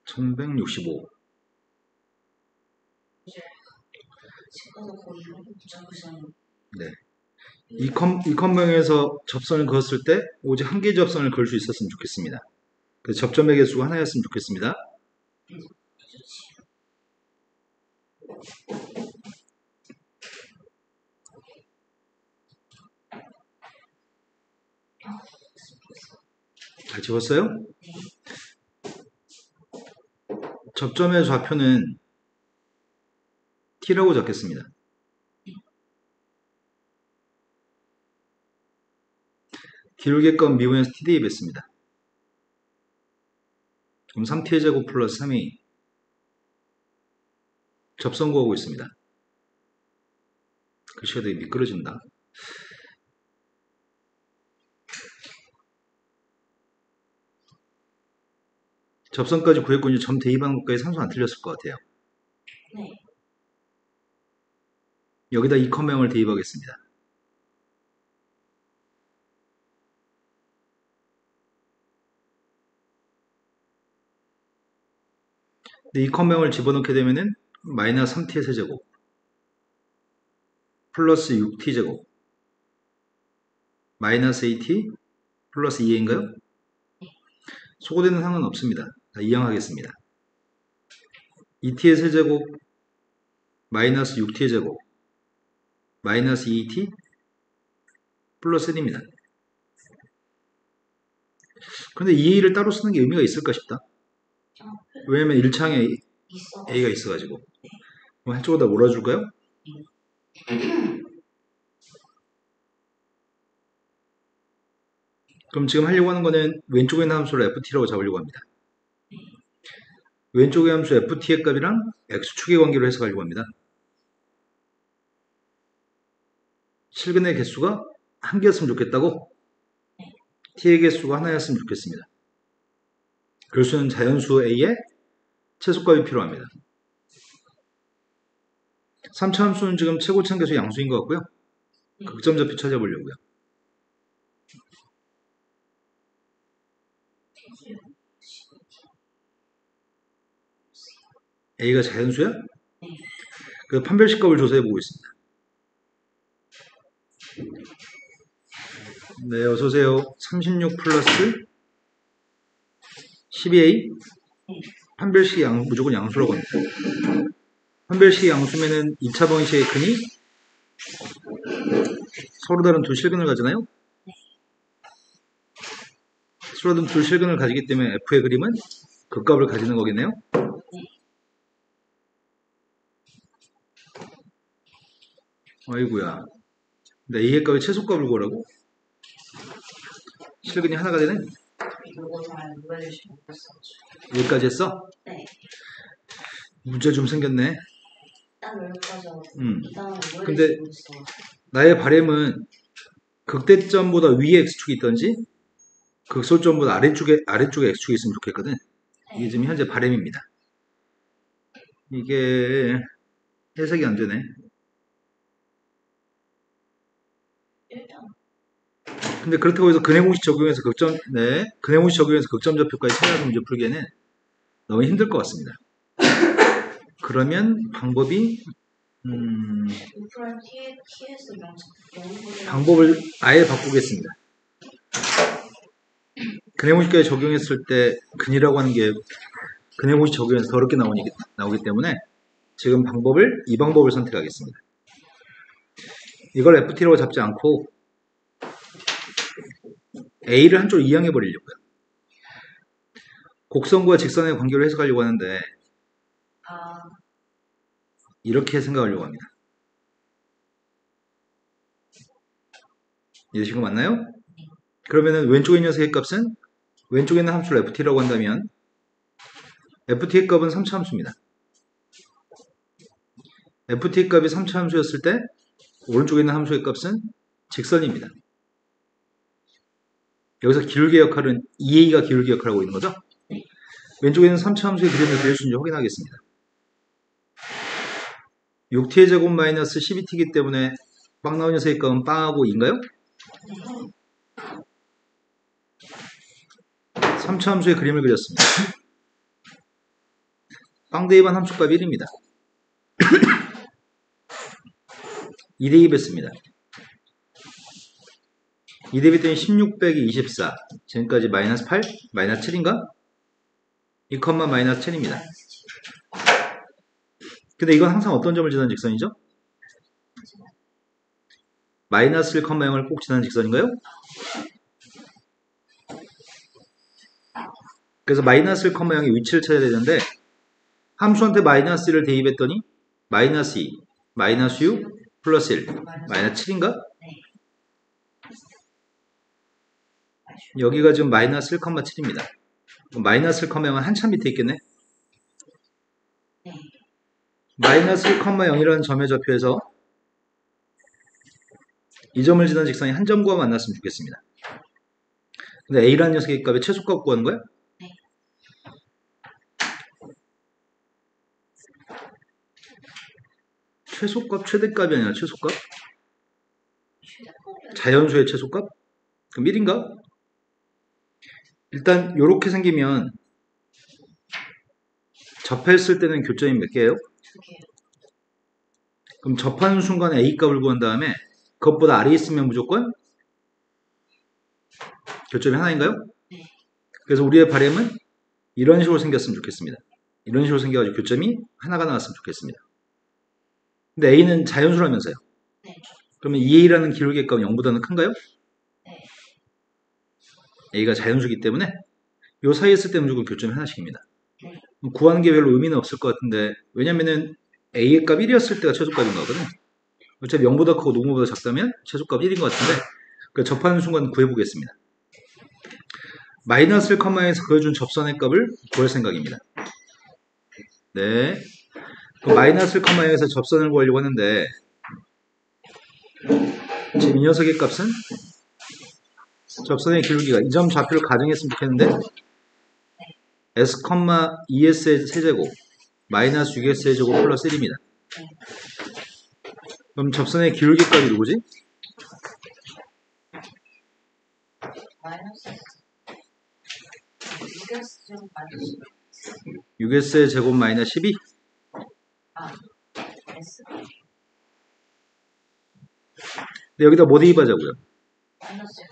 1165. 네. 이 컴명에서 접선을 그었을 때 오직 한 개의 접선을 그을 수 있었으면 좋겠습니다. 그래서 접점의 개수가 하나였으면 좋겠습니다. 잘 집었어요? 접점의 좌표는 t라고 적겠습니다. 기울기값 미분에서 t 대입했습니다. 그럼 3t의 제곱 플러스 3이 접선 구하고 있습니다. 글씨가 되게 미끄러진다. 접선까지 구했고 이제 점 대입하는 것까지 산수 안 틀렸을 것 같아요. 네. 여기다 이 컴명을 대입하겠습니다. 이 컴명을 집어넣게 되면은 마이너스 3t의 세제곱 플러스 6t제곱 마이너스 8t 플러스 2a인가요? 소거되는 상은 없습니다. 이항하겠습니다. 2t의 세제곱 마이너스 6t의 제곱 마이너스 2t 플러스 1입니다. 그런데 2a를 따로 쓰는 게 의미가 있을까 싶다. 왜냐면 1창에 a가 있어가지고. 그럼 한쪽에다 몰아줄까요? 그럼 지금 하려고 하는 거는 왼쪽에 있는 함수를 ft라고 잡으려고 합니다. 왼쪽의 함수 ft의 값이랑 x축의 관계로 해석하려고 합니다. 실근의 개수가 한 개였으면 좋겠다고? t의 개수가 하나였으면 좋겠습니다. 그래서는 자연수 a의 최소값이 필요합니다. 3차 함수는 지금 최고참 계수 양수인 것 같고요. 극점 좌표 찾아보려고요. a가 자연수야? 그 판별식값을 조사해 보고 있습니다. 네, 어서오세요. 36 플러스 12a 판별식 무조건 양수라고 합니다. 판별식 양수면은 2차 방식의 근이 서로 다른 두 실근을 가지나요? 서로 다른 두 실근을 가지기 때문에 f의 그림은 그 값을 가지는 거겠네요. 아이고야. 근데 a의 값의 최소값을 구하라고? 실근이 하나가 되네? 여기까지 했어? 네. 문제 좀 생겼네. 딱 여기까지 하고 근데 나의 바램은 극대점보다 위에 x축이 있던지 극소점보다 아래쪽에 x축이 있으면 좋겠거든. 이게 지금 현재 바램입니다. 이게 해석이 안 되네. 근데 그렇다고 해서 근해 공식 적용해서 근해 공식 적용해서 극점 좌표까지 찾아서 문제 풀기에는 너무 힘들 것 같습니다. 그러면 방법이 방법을 아예 바꾸겠습니다. 근해 공식까지 적용했을 때 근이라고 하는 게 근해 공식 적용해서 더럽게 나오기 때문에 지금 이 방법을 선택하겠습니다. 이걸 ft라고 잡지 않고 a를 한쪽으로 이항해 버리려고요. 곡선과 직선의 관계로 해석하려고 하는데 이렇게 생각하려고 합니다. 이해되신 거 맞나요? 그러면은 왼쪽에 있는 녀석의 값은 왼쪽에 있는 함수를 ft라고 한다면 ft의 값은 3차 함수입니다. ft의 값이 3차 함수였을 때 오른쪽에 있는 함수의 값은 직선입니다. 여기서 기울기 역할은 2a가 기울기 역할을 하고 있는 거죠? 왼쪽에 있는 3차 함수의 그림을 그릴 수 있는지 확인하겠습니다. 6t의 제곱 마이너스 12t이기 때문에 빵 나온 녀석의 값은 빵하고 2인가요? 3차 함수의 그림을 그렸습니다. 빵 대입한 함수값 1입니다. 2 대입했습니다. 2 대입했더니 16 빼기 24. 지금까지 마이너스 8? 마이너스 7인가? 2, 마이너스 7입니다. 근데 이건 항상 어떤 점을 지나는 직선이죠? 마이너스 1, 0을 꼭 지나는 직선인가요? 그래서 마이너스 1, 0의 위치를 찾아야 되는데 함수한테 마이너스 1을 대입했더니 마이너스 2, 마이너스 6, 플러스 1, 마이너스 7인가? 여기가 지금 마이너스 1, 7입니다. 마이너스 1, 0은 한참 밑에 있겠네? 마이너스 1, 0이라는 점의 좌표에서 이 점을 지나는 직선이 한 점과 만났으면 좋겠습니다. 근데 A라는 녀석의 값의 최소값 구하는 거야? 최소값, 최대값이 아니라 최소값? 자연수의 최소값? 그럼 1인가? 일단 이렇게 생기면 접했을 때는 교점이 몇 개예요? 2개. 그럼 접하는 순간에 A값을 구한 다음에 그것보다 아래에 있으면 무조건 교점이 하나인가요? 네. 그래서 우리의 바램은 이런 식으로 생겼으면 좋겠습니다. 이런 식으로 생겨가지고 교점이 하나가 나왔으면 좋겠습니다. 근데 A는 자연수라면서요? 네. 그러면 2A라는 기울기의 값은 0보다는 큰가요? 네. A가 자연수기 때문에 이 사이에 있을 때 무조건 교점이 하나씩입니다. 네. 구하는 게 별로 의미는 없을 것 같은데 왜냐면은 A의 값 1이었을 때가 최소값인 거거든요. 어차피 0보다 크고 노무보다 작다면 최소값 1인 것 같은데 접하는 순간 구해보겠습니다. 마이너스 1, 에서 그려준 접선의 값을 구할 생각입니다. 네. 그럼 마이너스 1, 1에서 접선을 구하려고 하는데 지금 이 녀석의 값은 접선의 기울기가 이 점 좌표를 가정했으면 좋겠는데 S, 2S의 세제곱 마이너스 6S의 제곱 플러스 1입니다. 그럼 접선의 기울기 값이 누구지? 마이너스 6S 제곱 마이너스 6S의 제곱 마이너스 12? S 근데 여기다 뭐 대입하자고요? 마이너스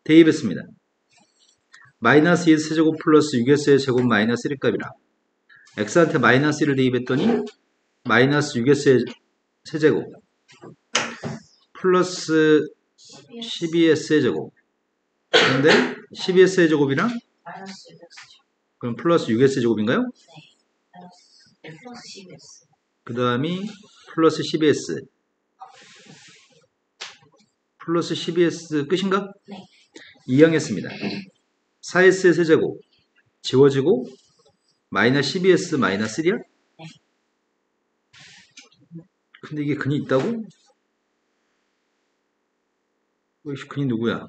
대입했습니다. 마이너스 2 세제곱 플러스 6S의 제곱 마이너스 1의 값이라 X한테 마이너스 1을 대입했더니 마이너스 6S의 세제곱 플러스 12S의 제곱 근데 12S의 제곱이랑 마이너스 6S 그럼 플러스 6S의 제곱인가요? 플러스 10S 그 다음이 플러스 12S 플러스 12S 끝인가? 네. 이항했습니다. 4S의 세제곱 지워지고 마이너스 12S 마이너스 1이야? 네. 근데 이게 근이 있다고? 근이 누구야?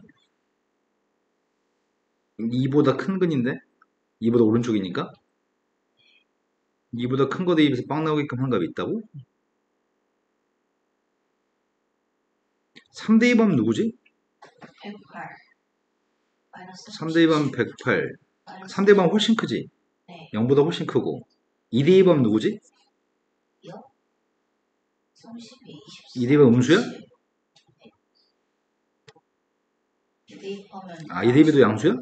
2보다 큰 근인데? 2보다 오른쪽이니까? 2보다 큰 거 대입해서 빵 나오게끔 한 값이 있다고? 3 대입하면 누구지? 108 마이너스 3 대입하면 108 마이너스 3 대입하면 훨씬 크지? 네. 0보다 훨씬 크고 2 대입하면 누구지? 32, 2 대입하면 음수야? 2 대입하면 2 대입해도 양수야?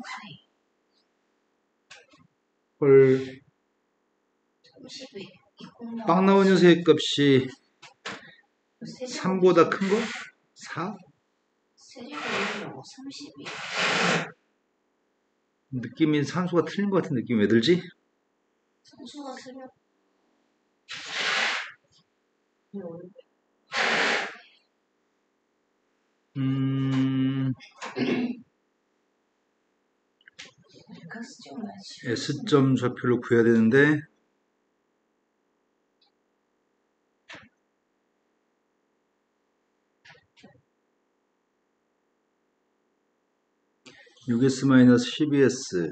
헐 32 빵 나온 녀석의 값이 3보다 큰 거? 4? 세제곱이라고 32 느낌이 산수가 틀린 것 같은 느낌이 왜 들지? 산수가 틀려 S점 좌표를 구해야 되는데 (6S-12S)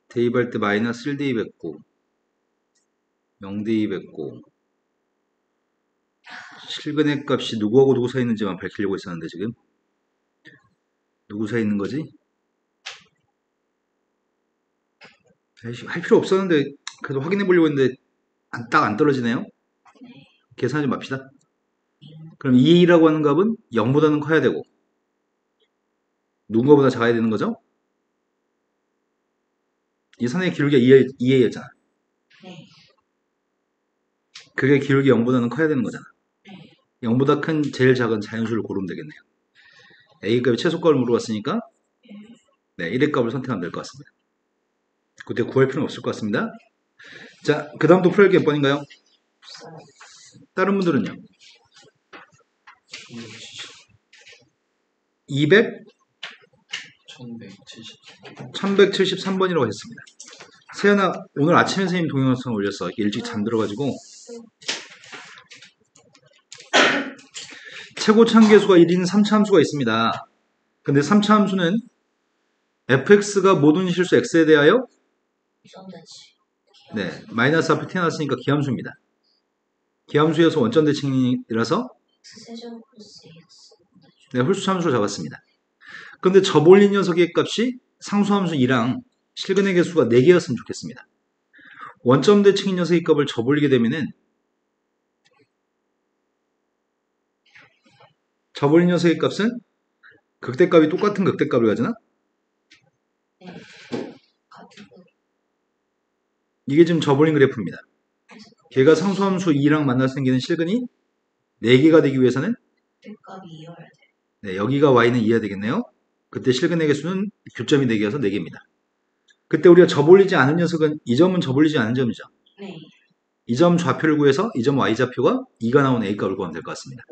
대입할 때 마이너스 1 대입했고 0 대입했고 실근의 값이 누구하고 누구 사이 있는지만 밝히려고 했었는데 지금 누구 사이 있는 거지? 할 필요 없었는데 그래도 확인해 보려고 했는데 딱 안 떨어지네요. 네. 계산 좀 맙시다. 그럼 2a라고 하는 값은 0보다는 커야 되고 누군가보다 작아야 되는 거죠? 이 선의 기울기가 2a였잖아. 네. 그게 기울기 0보다는 커야 되는 거잖아. 네. 0보다 큰 제일 작은 자연수를 고르면 되겠네요. a값이 최소값을 물어봤으니까 네, 1의 값을 선택하면 될 것 같습니다. 그때 구할 필요는 없을 것 같습니다. 자, 그 다음 또 풀어야 할 게 몇 번인가요? 없어요. 다른 분들은요? 200, 1173번이라고 했습니다. 세연아, 오늘 아침에 선생님 동영상 올렸어. 일찍 잠들어가지고. 최고 참계수가 1인 3차 함수가 있습니다. 근데 3차 함수는 fx가 모든 실수 x에 대하여 유전자치. 네, 마이너스 앞에 태어났으니까 기함수입니다. 기함수여서 원점 대칭이라서 세제곱 플러스 AX. 네, 홀수 함수로 잡았습니다. 근데 저볼린 녀석의 값이 상수함수 2랑 실근의 개수가 4개였으면 좋겠습니다. 원점 대칭인 녀석의 값을 저볼리게 되면은 저볼린 녀석의 값은 극대값이 똑같은 극대값을 가지나? 네. 같은 거. 이게 지금 저볼린 그래프입니다. 걔가 상수함수 2랑 만나서 생기는 실근이 4개가 되기 위해서는 값이 이어야 돼. 네, 여기가 y는 2가 되겠네요. 그때 실근의 개수는 교점이 4개여서 4개입니다. 그때 우리가 저볼리지 않은 녀석은 이 점은 저볼리지 않은 점이죠. 네. 이 점 좌표를 구해서 이 점 y좌표가 2가 나온 a값을 구하면 될 것 같습니다.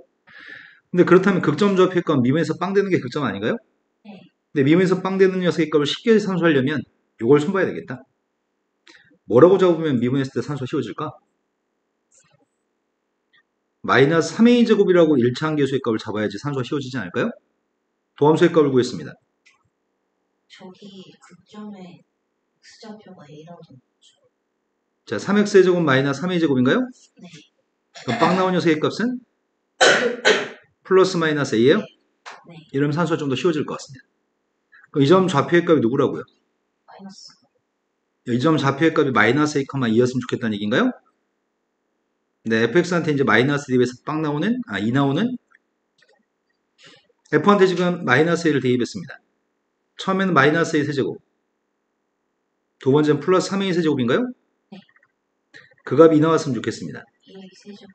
근데 그렇다면 극점 좌표의 값 미분에서 빵 되는 게 극점 아닌가요? 네. 근데 미분에서 빵 되는 녀석의 값을 쉽게 산수하려면 이걸 손봐야 되겠다. 뭐라고 잡으면 미분했을 때 산수가 쉬워질까? 마이너스 3a 제곱이라고 1차 함계수의 값을 잡아야지 산수가 쉬워지지 않을까요? 도함수의 값을 구했습니다. 저기 극점에 X좌표가 A라고 돼 있죠. 자, 3x의 제곱 마이너스 3a 제곱인가요? 네. 그럼 빵 나온 녀석의 값은 플러스 마이너스 a예요? 네. 이러면 산수가 좀 더 쉬워질 것 같습니다. 그럼 이 점 좌표의 값이 누구라고요? 마이너스. 이 점 좌표의 값이 마이너스 a, 2였으면 좋겠다는 얘기인가요? 네, fx한테 이제 마이너스 대입해서 빵 나오는, 2 나오는 f한테 지금 마이너스 a를 대입했습니다. 처음에는 마이너스 a 세제곱, 두 번째는 플러스 3a 세제곱인가요? 네. 그 값이 2 나왔으면 좋겠습니다. 2A 세제곱.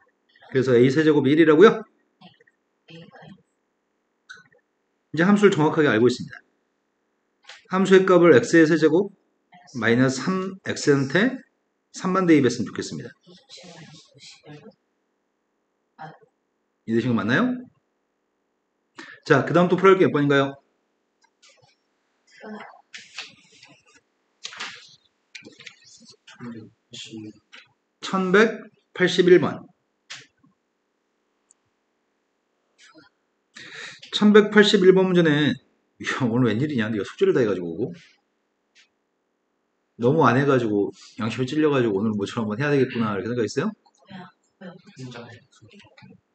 그래서 a 세제곱이 1이라고요? A가 이제 함수를 정확하게 알고 있습니다. 함수의 값을 x의 세제곱 마이너스 3x한테 3만 대입했으면 좋겠습니다. 27 마이너스 51로. 이 되신 거 맞나요? 자, 그 다음 또 풀어야 할 게 몇 번인가요? 1181번. 1181번 문제는 오늘 웬일이냐? 네가 숙제를 다 해가지고 오고 너무 안 해가지고 양심이 찔려가지고 오늘 모처럼 한번 해야 되겠구나 이렇게 생각했어요?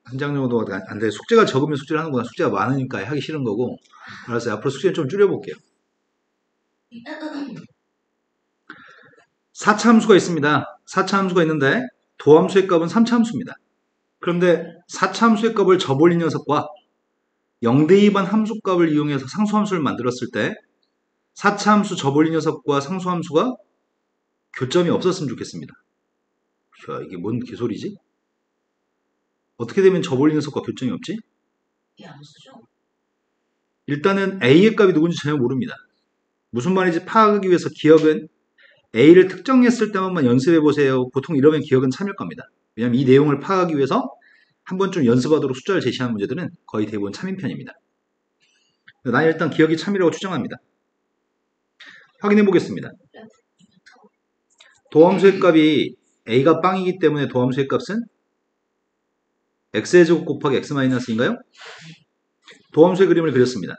한 장 정도가 안 돼. 숙제가 적으면 숙제를 하는구나. 숙제가 많으니까 하기 싫은 거고. 알았어요. 앞으로 숙제는 좀 줄여볼게요. 4차 함수가 있습니다. 4차 함수가 있는데 도함수의 값은 3차 함수입니다. 그런데 4차 함수의 값을 저볼린 녀석과 0대2반 함수값을 이용해서 상수함수를 만들었을 때 4차 함수 저볼린 녀석과 상수함수가 교점이 없었으면 좋겠습니다. 자, 이게 뭔 개소리지? 어떻게 되면 저볼린 녀석과 교점이 없지? 이 함수죠? 일단은 a의 값이 누군지 전혀 모릅니다. 무슨 말인지 파악하기 위해서 기억은 a를 특정했을 때만 연습해보세요. 보통 이러면 기억은 참일 겁니다. 왜냐하면 이 내용을 파악하기 위해서 한 번쯤 연습하도록 숫자를 제시하는 문제들은 거의 대부분 참인 편입니다. 난 일단 기억이 참이라고 추정합니다. 확인해 보겠습니다. 도함수의 값이 a가 빵이기 때문에 도함수의 값은 x의 제곱 곱하기 x-인가요? 도함수의 그림을 그렸습니다.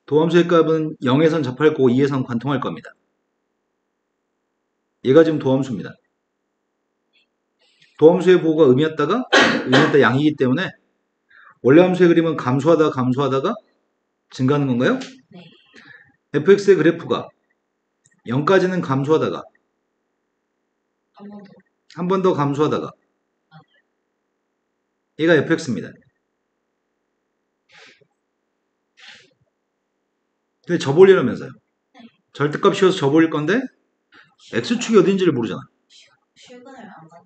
도함수의 값은 0에선 접할 거고 2에선 관통할 겁니다. 얘가 지금 도함수입니다. 도함수의 보호가 음이었다가 양이기 때문에 원래 함수의 그림은 감소하다가 증가하는 건가요? 네. fx의 그래프가 0까지는 감소하다가 한 번 더. 한 번 더 감소하다가 얘가 fx입니다. 근데 접올리려면서요. 절대값 씌워서 접올릴 건데 x축이 어딘지를 모르잖아. 실근을 안 가.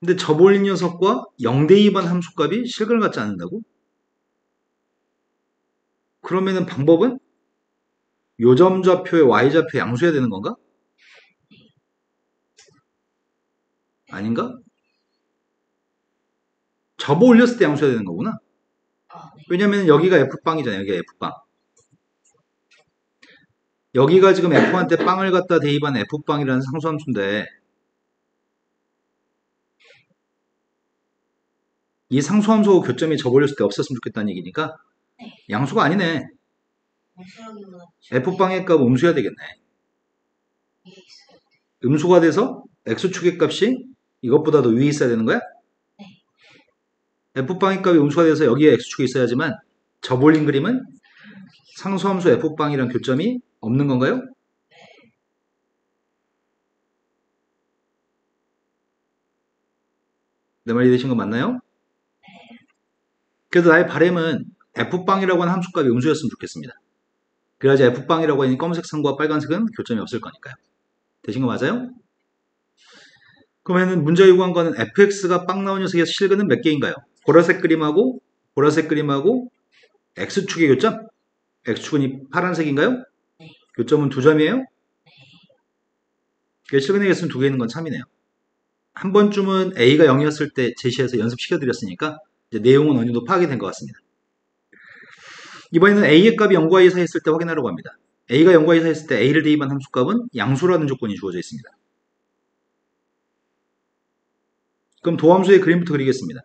근데 접올린 녀석과 0대 2반 함수값이 실근을 갖지 않는다고? 그러면은 방법은 요점 좌표에 y좌표 양수해야 되는 건가? 아닌가? 접어 올렸을 때 양수해야 되는 거구나. 아, 네. 왜냐면 여기가 f빵이잖아요. 여기가 f빵. 여기가 지금 f한테 빵을 갖다 대입한 f빵이라는 상수함수인데 이 상수함수하고 교점이 접어 올렸을 때 없었으면 좋겠다는 얘기니까 네. 양수가 아니네. 음수라기보다 f빵의 값 음수해야 되겠네. 위에 있어요. 음수가 돼서 x축의 값이 이것보다 더 위에 있어야 되는 거야? 네. f빵의 값이 음수가 돼서 여기에 x축이 있어야지만 접올린 그림은 상수함수 f빵이랑 교점이 없는 건가요? 내 말 이해되신 거 맞나요? 그래서 나의 바람은 f빵이라고 하는 함수값이 음수였으면 좋겠습니다. 그래야지 f빵이라고 하는 검은색 선과 빨간색은 교점이 없을 거니까요. 되신 거 맞아요? 그러면 문제 요구한 거는 fx가 빵 나온 녀석의 실근은 몇 개인가요? 보라색 그림하고 x축의 교점? x축은 이 파란색인가요? 네. 교점은 2점이에요? 그 실근의 개수는 2개 있는 건 참이네요. 한 번쯤은 a가 0이었을 때 제시해서 연습시켜드렸으니까 이제 내용은 어느 정도 파악이 된 것 같습니다. 이번에는 a의 값이 0과 2 사이 있을 때 확인하려고 합니다. a가 0과 2 사이 있을 때 a를 대입한 함수값은 양수라는 조건이 주어져 있습니다. 그럼 도함수의 그림부터 그리겠습니다.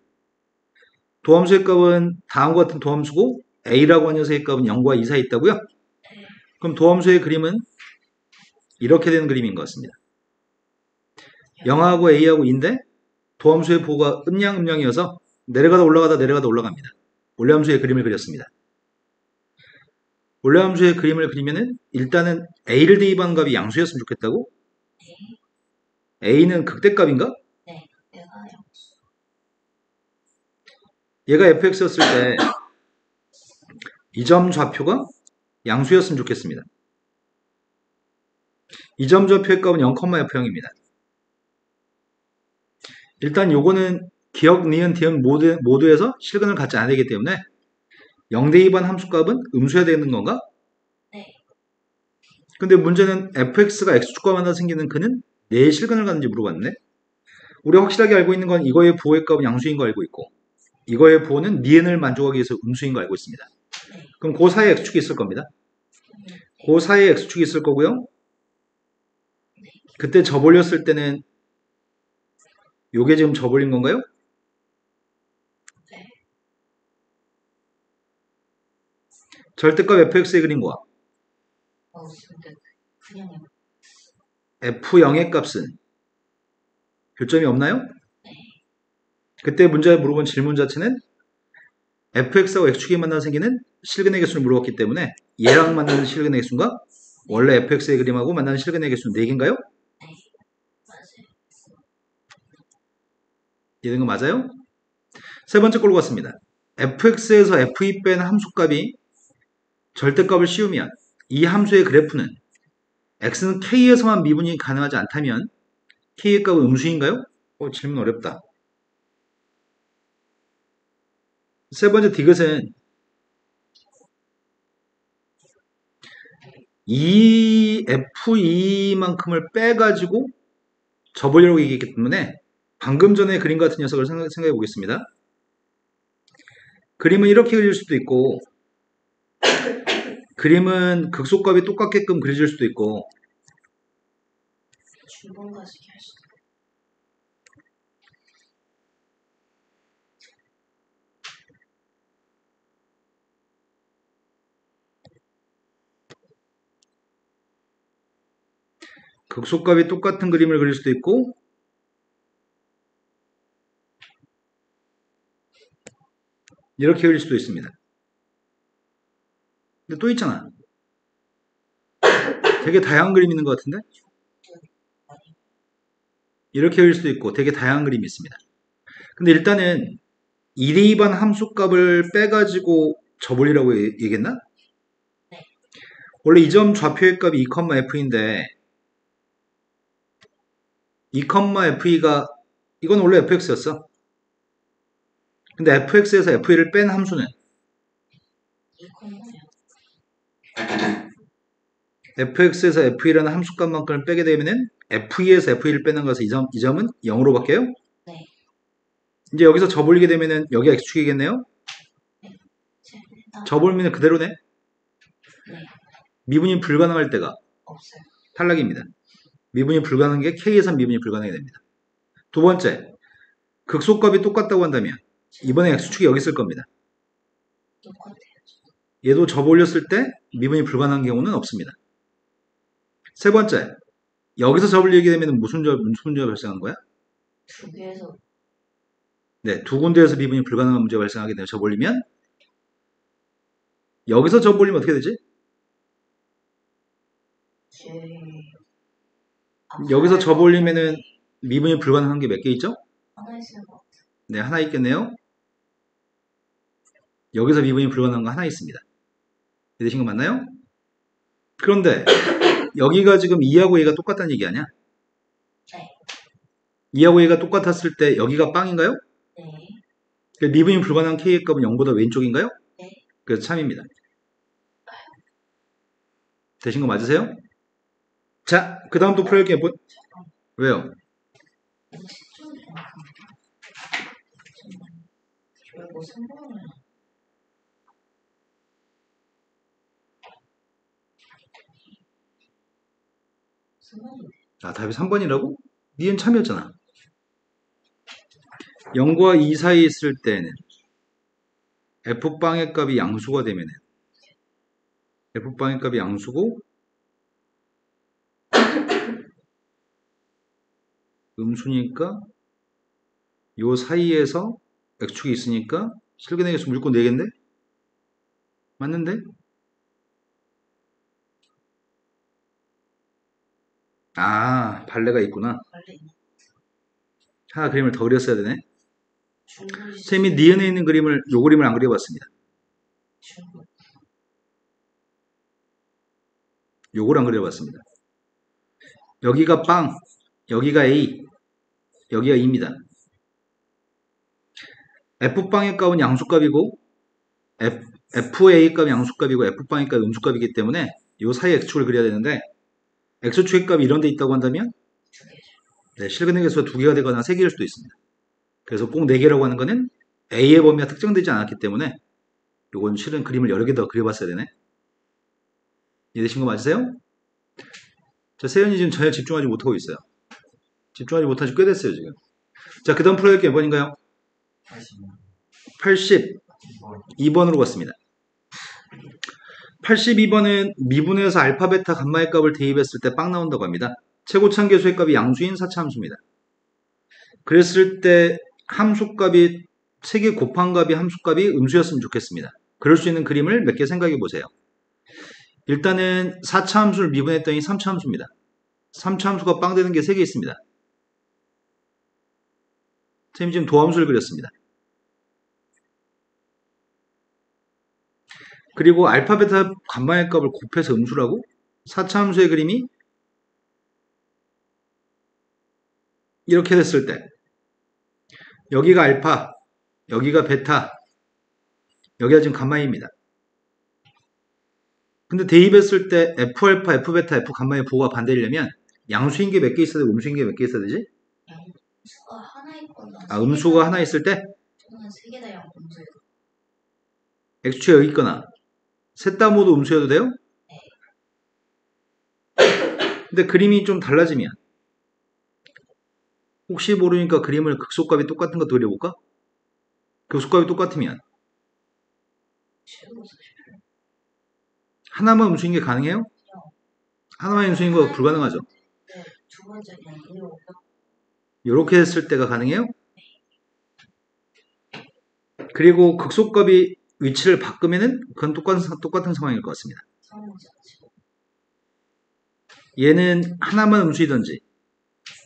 도함수의 값은 다음과 같은 도함수고 a라고 하는 녀석의 값은 0과 2 사이 있다고요? 그럼 도함수의 그림은 이렇게 되는 그림인 것 같습니다. 0하고 a하고 2인데 도함수의 부호가 음량이어서 내려가다 올라갑니다. 원래함수의 그림을 그렸습니다. 원래함수의 그림을 그리면은 일단은 a를 대입한 값이 양수였으면 좋겠다고? a는 극대값인가? 네. 내가 양수. 얘가 fx였을 때 이 점 좌표가 양수였으면 좋겠습니다. 이 점 좌표의 값은 0,f0입니다. 일단 요거는 기억, 니은, 디귿 모두에서 실근을 갖지 않아야 되기 때문에 0대 2반 함수값은 음수해야 되는 건가? 네. 근데 문제는 fx가 x축과 만나 생기는 그는 내 실근을 갖는지 물어봤네. 우리가 확실하게 알고 있는 건 이거의 부호의 값은 양수인 거 알고 있고 이거의 부호는 니은을 만족하기 위해서 음수인 거 알고 있습니다. 네. 그럼 그 사이에 x축이 있을 겁니다. 그 사이에 x축이 있을 거고요. 그때 접올렸을 때는 요게 지금 접올린 건가요? 네. 절대값 fx의 그림과 근데 그냥 f0의 값은 교점이 없나요? 그때 문제에 물어본 질문 자체는 fx하고 x축이 만나서 생기는 실근의 개수를 물어봤기 때문에 얘랑 만나는 실근의 개수인가? 원래 fx의 그림하고 만나는 실근의 개수는 4개인가요? 맞아요. 이해된 거 맞아요? 세 번째 걸로 갔습니다. fx에서 f2 뺀 함수값이 절대값을 씌우면 이 함수의 그래프는 x는 k에서만 미분이 가능하지 않다면 k의 값은 음수인가요? 질문 어렵다. 세 번째 디귿은 이 f2만큼을 빼가지고 접으려고 얘기했기 때문에 방금 전에 그림 같은 녀석을 생각해 보겠습니다. 그림은 이렇게 그릴 수도 있고 그림은 극소값이 똑같게끔 그려질 수도 있고 중번가지기 할 수도 있고. 극소값이 똑같은 그림을 그릴 수도 있고 이렇게 그릴 수도 있습니다. 근데 또 있잖아. 되게 다양한 그림이 있는 것 같은데? 이렇게 그릴 수도 있고 되게 다양한 그림이 있습니다. 근데 일단은 2대2반 함수값을 빼가지고 접올리라고 얘기했나? 네. 원래 이 점 좌표의 값이 2,f인데 2,fe가 이건 원래 fx였어. 근데 fx에서 fe를 뺀 함수는 2,0요. fx에서 fe라는 함수값만큼을 빼게 되면은 fe에서 fe를 빼는 것은 이 점은 0으로 바뀌어요? 네. 이제 여기서 접올리게 되면은 여기가 x축이겠네요? 접올리면 그대로네? 네. 미분이 불가능할 때가 없어요. 탈락입니다. 미분이 불가능한 게 k에선 미분이 불가능하게 됩니다. 두 번째, 극소값이 똑같다고 한다면 이번에 x축이 여기 있을 겁니다. 똑같아요. 얘도 접올렸을 때 미분이 불가능한 경우는 없습니다. 세 번째, 여기서 접올리게 되면 무슨 문제가 발생한 거야? 두 개에서 네, 두 군데에서 미분이 불가능한 문제가 발생하게 되면 접올리면 여기서 접올리면 어떻게 되지? 여기서 접올리면은 미분이 불가능한 게 몇 개 있죠? 하나 있을 것 같아요. 네, 하나 있겠네요. 여기서 미분이 불가능한 거 하나 있습니다. 이해되신 거 맞나요? 그런데 여기가 지금 2하고 A가 똑같다는 얘기 아니야? 네. 2하고 A가 똑같았을 때 여기가 빵인가요? 네. 그러니까 미분이 불가능한 K의 값은 0보다 왼쪽인가요? 네. 그래서 참입니다. 되신 거 맞으세요? 자, 그 다음 또 풀어볼게요. 왜요? 왜 뭐 3번을 아, 답이 3번이라고? 니은 참이었잖아. 0과 2 사이에 있을 때는 f방의 값이 양수가 되면 f방의 값이 양수고 음수니까 요 사이에서 x축이 있으니까 실근의 개수 무조건 4개인데? 맞는데? 아, 발레가 있구나. 원래 하나 그림을 더 그렸어야 되네. 중국이 쌤이 니은에 있는 그림을, 요 그림을 안 그려봤습니다. 중국 요걸 안 그려봤습니다. 여기가 빵, 여기가 A, 여기가 2입니다. F빵의 값은 양수값이고 FA 값이 양수값이고 F빵의 값이 음수값이기 때문에 요 사이 X축을 그려야 되는데 X축의 값이 이런 데 있다고 한다면 두 개죠. 네, 실근의 개수가 2개가 되거나 3개일 수도 있습니다. 그래서 꼭 4개라고 하는 거는 A의 범위가 특정되지 않았기 때문에 요건 실은 그림을 여러 개 더 그려봤어야 되네. 이해되신 거 맞으세요? 자, 세연이 지금 전혀 집중하지 못하고 있어요. 집중하지 못한 지 꽤 됐어요, 지금. 자, 그 다음 풀어야 될 게 몇 번인가요? 82번으로 갔습니다. 82번은 미분에서 알파, 베타, 감마의 값을 대입했을 때 빵 나온다고 합니다. 최고참 계수의 값이 양수인 4차 함수입니다. 그랬을 때 함수값이 3개 곱한 값이 함수값이 음수였으면 좋겠습니다. 그럴 수 있는 그림을 몇 개 생각해 보세요. 일단은 4차 함수를 미분했더니 3차 함수입니다. 3차 함수가 빵 되는 게 3개 있습니다. 선생님 지금 도함수를 그렸습니다. 그리고 알파, 베타, 감마의 값을 곱해서 음수라고? 4차 함수의 그림이 이렇게 됐을 때 여기가 알파, 여기가 베타, 여기가 지금 감마입니다. 근데 대입했을 때 F알파, F베타, F감마의 부호가 반대이려면 양수인 게 몇 개 있어야 되고 음수인 게 몇 개 있어야 되지? 음수가 하나 있거나 아, 음수가 하나 있을 때 저는 세 개 다 음수예요. X축이 여기 있거나 셋 다 모두 음수여도 돼요? 근데 그림이 좀 달라지면 혹시 모르니까 그림을 극소값이 똑같은 거 그려볼까? 극소값이 똑같으면 하나만 음수인 게 가능해요? 하나만 음수인 거 불가능하죠. 네, 두 번째 그냥 이거 이렇게 했을 때가 가능해요? 그리고 극소값이 위치를 바꾸면은 그건 똑같은 상황일 것 같습니다. 성문지 않죠. 얘는 하나만 음수이든지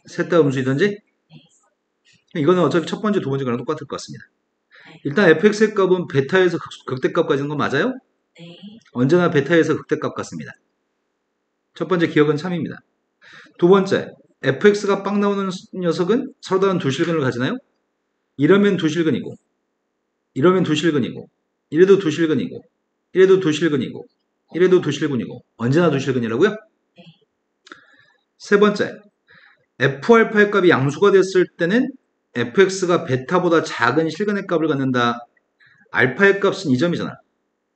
셋 다 음수이든지? 이거는 어차피 첫 번째, 두 번째 거랑 똑같을 것 같습니다. 일단 fx의 값은 베타에서 극대값 가지는 거 맞아요? 네. 언제나 베타에서 극대값 같습니다. 첫 번째 기억은 참입니다. 두 번째, fx가 빵 나오는 녀석은 서로 다른 두 실근을 가지나요? 이러면 두 실근이고, 이러면 두 실근이고, 이래도 두 실근이고, 이래도 두 실근이고, 이래도 두 실근이고, 언제나 두 실근이라고요? 세 번째, f알파의 값이 양수가 됐을 때는 fx가 베타보다 작은 실근의 값을 갖는다. 알파의 값은 2점이잖아.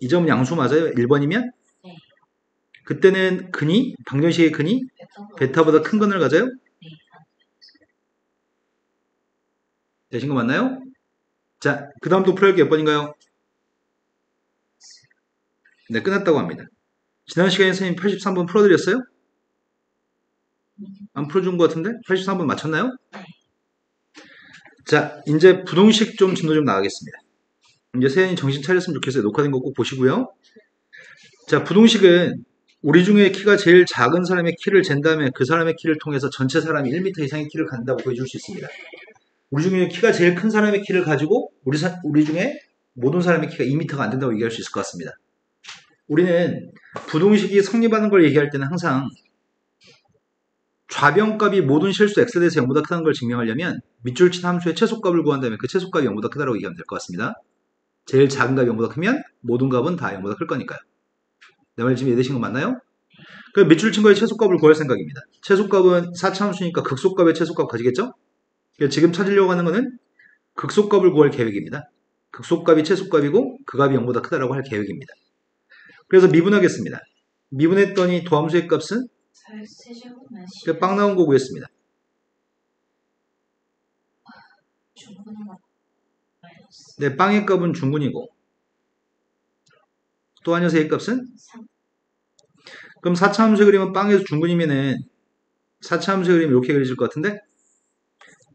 2점은 양수 맞아요? 1번이면? 네. 그때는 근이, 방정식의 근이 베타보다 큰 근을 가져요? 네. 되신 거 맞나요? 자, 그 다음 또 풀어야 몇 번인가요? 네, 끝났다고 합니다. 지난 시간에 선생님 83번 풀어드렸어요? 안 풀어준 것 같은데? 83번 맞췄나요? 네. 자, 이제 부동식 좀 진도 좀 나가겠습니다. 이제 세연이 정신 차렸으면 좋겠어요. 녹화된 거 꼭 보시고요. 자, 부동식은 우리 중에 키가 제일 작은 사람의 키를 잰 다음에 그 사람의 키를 통해서 전체 사람이 1m 이상의 키를 갖는다고 보여줄 수 있습니다. 우리 중에 키가 제일 큰 사람의 키를 가지고 우리 중에 모든 사람의 키가 2m가 안 된다고 얘기할 수 있을 것 같습니다. 우리는 부동식이 성립하는 걸 얘기할 때는 항상 좌변값이 모든 실수 x에 대해서 0보다 크다는 걸 증명하려면 밑줄 친 함수의 최소값을 구한 다음에 그 최소값이 0보다 크다고 얘기하면 될 것 같습니다. 제일 작은 값이 0보다 크면 모든 값은 다 0보다 클 거니까요. 내 말 지금 이해되신 거 맞나요? 그럼 밑줄 친 거의 최소값을 구할 생각입니다. 최소값은 4차 함수니까 극소값의 최소값 가지겠죠? 지금 찾으려고 하는 거는 극소값을 구할 계획입니다. 극소값이 최소값이고 그 값이 0보다 크다라고 할 계획입니다. 그래서 미분하겠습니다. 미분했더니 도함수의 값은 세제곱만 빵 나온 거 구했습니다. 중분은 마이너스 네, 빵의 값은 중근이고 또 한 녀석의 값은 3. 그럼 4차 함수의 그림은 빵에서 중근이면은 4차 함수의 그림 이렇게 그려질 것 같은데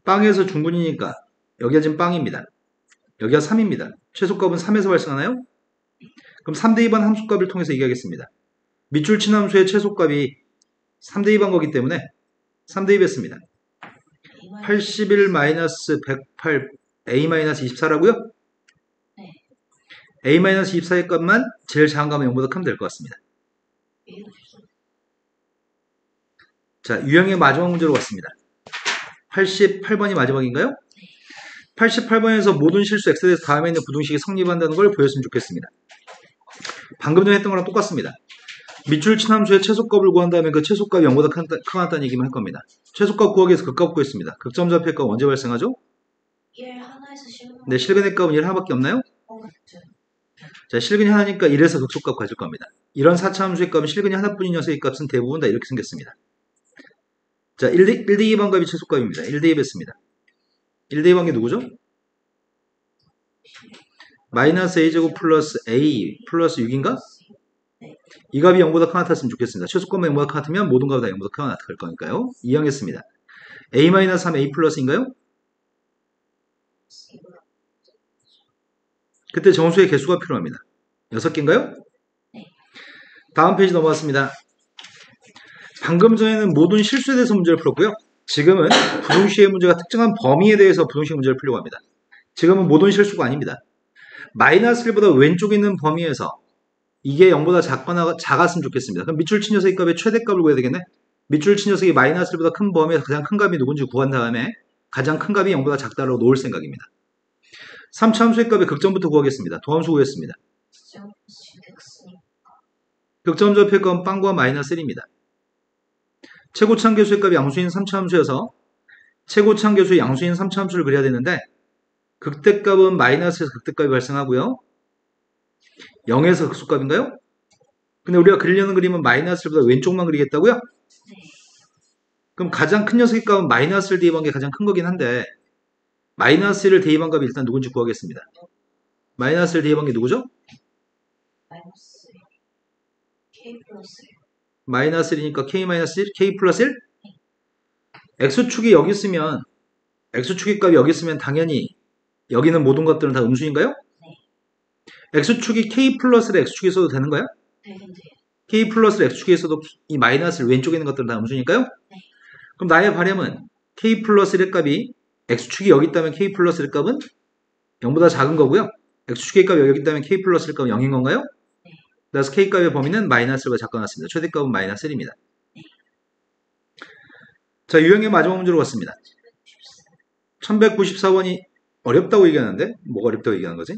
빵에서 중근이니까 여기가 지금 빵입니다. 여기가 3입니다. 최소값은 3에서 발생하나요? 그럼 3대 2번 함수값을 통해서 얘기하겠습니다. 밑줄 친 함수의 최소값이 3대 2번 거기 때문에 3대 2 뺐습니다. 81-108 A-24라고요? 네. A-24의 값만 제일 작은 값은 0보다 크면 될 것 같습니다. 자, 유형의 마지막 문제로 왔습니다. 88번이 마지막인가요? 88번에서 모든 실수 x에 대해서 다음에 있는 부등식이 성립한다는 걸 보였으면 좋겠습니다. 방금 전에 했던 거랑 똑같습니다. 밑줄 친 함수의 최소값을 구한 다음에 그 최소값이 0보다 크다는 얘기만 할 겁니다. 최소값 구하기 위해서 극값 구했습니다. 극점좌표의 값 언제 발생하죠? 1 하나에서 실분. 네, 실근의 값은 1 하나밖에 없나요? 맞죠. 자, 실근이 하나니까 1에서 극소값 가질 겁니다. 이런 4차 함수의 값은 실근이 하나뿐인 녀석의 값은 대부분 다 이렇게 생겼습니다. 자, 1대2 반값이 최소값입니다. 1대2 뺐습니다. 1대2 반값이 누구죠? 마이너스 a제곱 플러스 a 플러스 6인가? 이 값이 0보다 크나 같았으면 좋겠습니다. 최소값만 0보다 크나 같으면 모든 값이 다 0보다 크나 같을 거니까요. 이항했습니다. a-3 a 플러스인가요? 그때 정수의 개수가 필요합니다. 6개인가요? 다음 페이지 넘어갔습니다. 방금 전에는 모든 실수에 대해서 문제를 풀었고요. 지금은 부등식의 문제가 특정한 범위에 대해서 부등식 문제를 풀려고 합니다. 지금은 모든 실수가 아닙니다. 마이너스 1보다 왼쪽에 있는 범위에서 이게 0보다 작거나 작았으면 좋겠습니다. 그럼 밑줄 친 녀석의 값의 최대값을 구해야 되겠네. 밑줄 친 녀석이 마이너스 1보다 큰 범위에서 가장 큰 값이 누군지 구한 다음에 가장 큰 값이 0보다 작다라고 놓을 생각입니다. 3차 함수의 값의 극점부터 구하겠습니다. 도함수 구했습니다. 극점좌표의 값은 빵과 마이너스 1입니다. 최고차항계수의 값이 양수인 3차 함수여서 최고차항계수의 양수인 3차 함수를 그려야 되는데 극대값은 마이너스에서 극대값이 발생하고요. 0에서 극소값인가요? 근데 우리가 그리려는 그림은 마이너스 1보다 왼쪽만 그리겠다고요? 네. 그럼 가장 큰 녀석의 값은 마이너스 1을 대입한 게 가장 큰 거긴 한데 마이너스 1을 대입한 값이 일단 누군지 구하겠습니다. 마이너스 1을 대입한 게 누구죠? 마이너스 K 플러스 마이너스 1이니까 K 마이너스 1? K 플러스 1? X축이 여기 있으면 X축의 값이 여기 있으면 당연히 여기는 모든 것들은 다 음수인가요? X축이 K 플러스를 X축에 써도 되는 거야? 네, 근데 K 플러스를 X축에 써도 이 마이너스를 왼쪽에 있는 것들은 다 음수니까요? 네. 그럼 나의 바램은 k 플러스 1의 값이 x축이 여기 있다면 k 플러스 1의 값은 0보다 작은 거고요. x축의 값이 여기 있다면 k 플러스 1의 값은 0인 건가요? 네. 그래서 k 값의 범위는 마이너스 1과 작가놨습니다. 최대값은 마이너스 1입니다. 자, 유형의 마지막 문제로 갔습니다. 1194번이 어렵다고 얘기하는데 뭐가 어렵다고 얘기하는 거지?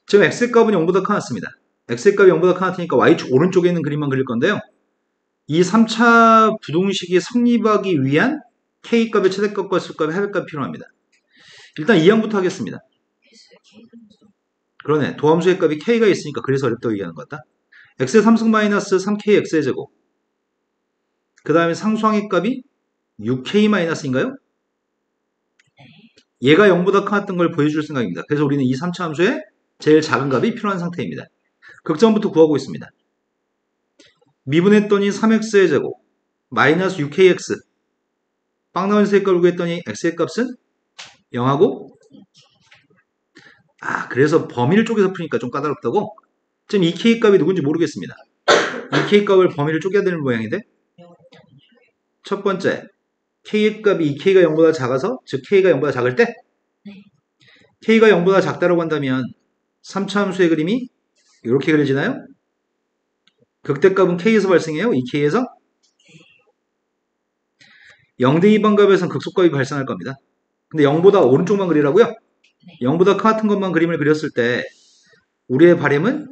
지금 x의 값은 0보다 커놨습니다. x의 값이 0보다 커놨으니까 y축 오른쪽에 있는 그림만 그릴 건데요. 이 3차 부동식이 성립하기 위한 k값의 최대값과 수값의 합의값이 필요합니다. 일단 이항부터 하겠습니다. 그러네. 도함수의 값이 k가 있으니까 그래서 어렵다고 얘기하는 것 같다. x의 3승 마이너스 3k x의 제곱. 그 다음에 상수항의 값이 6k 마이너스인가요? 얘가 0보다 커졌던 걸 보여줄 생각입니다. 그래서 우리는 이 3차 함수의 제일 작은 값이 필요한 상태입니다. 극점부터 구하고 있습니다. 미분했더니 3x의 제곱 마이너스 6kx 빵 나온 세 값을 구했더니 x의 값은 0하고 그래서 범위를 쪼개서 푸니까 좀 까다롭다고? 지금 이 k 값이 누군지 모르겠습니다. 이 k 값을 범위를 쪼개야 되는 모양인데 첫 번째 k의 값이 이 k가 0보다 작아서 즉 k가 0보다 작을 때 k가 0보다 작다라고 한다면 3차 함수의 그림이 이렇게 그려지나요? 극대값은 k에서 발생해요. 이 k에서 0대 2번 값에서는 극소값이 발생할 겁니다. 근데 0보다 오른쪽만 그리라고요? 0보다 같은 것만 그림을 그렸을 때 우리의 바램은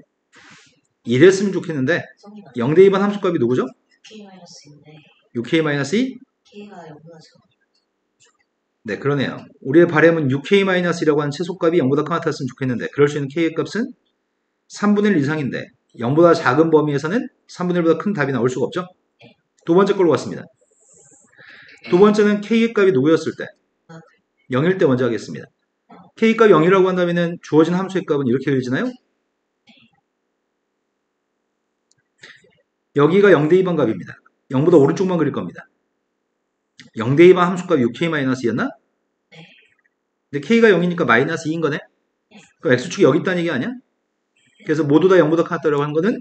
이랬으면 좋겠는데 0대 2번 함수값이 누구죠? 6k-2? k가 0보다 작아. 네, 그러네요. 우리의 바램은 6k-이라고 하는 최소값이 0보다 같았으면 좋겠는데 그럴 수 있는 k의 값은 3분의 1 이상인데 0보다 작은 범위에서는 3분의 1보다 큰 답이 나올 수가 없죠. 두 번째 걸로 갔습니다. 두 번째는 k의 값이 누구였을 때 0일 때 먼저 하겠습니다. k 값이 0이라고 한다면 주어진 함수의 값은 이렇게 그려지나요? 여기가 0대 2번 값입니다. 0보다 오른쪽만 그릴 겁니다. 0대 2번 함수값이 6k-였나? 근데 k가 0이니까 마이너스 2인 거네? 그럼 x축이 여기 있다는 얘기 아니야? 그래서 모두 다 0보다 같다라고 하는 거는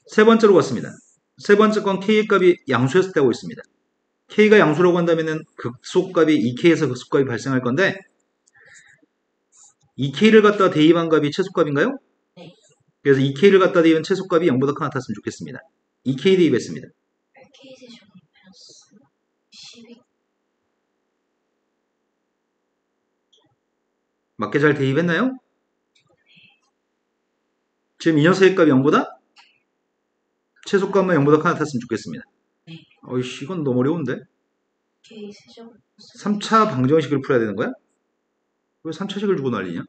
세 번째로 갔습니다. 세 번째 건 k의 값이 양수였을 때 하고 있습니다. k가 양수라고 한다면 극소값이 2k에서 극소값이 발생할 건데 2k를 갖다 대입한 값이 최소값인가요? 네. 그래서 2k를 갖다 대입한 최소값이 0보다 큰 같았으면 좋겠습니다. 2k 대입했습니다. 8k 세제곱 마이너스 12. 맞게 잘 대입했나요? 지금 이 녀석의 값이 0보다? 최소값만 0보다 큰 같았으면 좋겠습니다. 네. 어이씨, 이건 너무 어려운데? k 세제곱 3차 방정식을 풀어야 되는 거야? 왜 3차식을 주고 난리냐?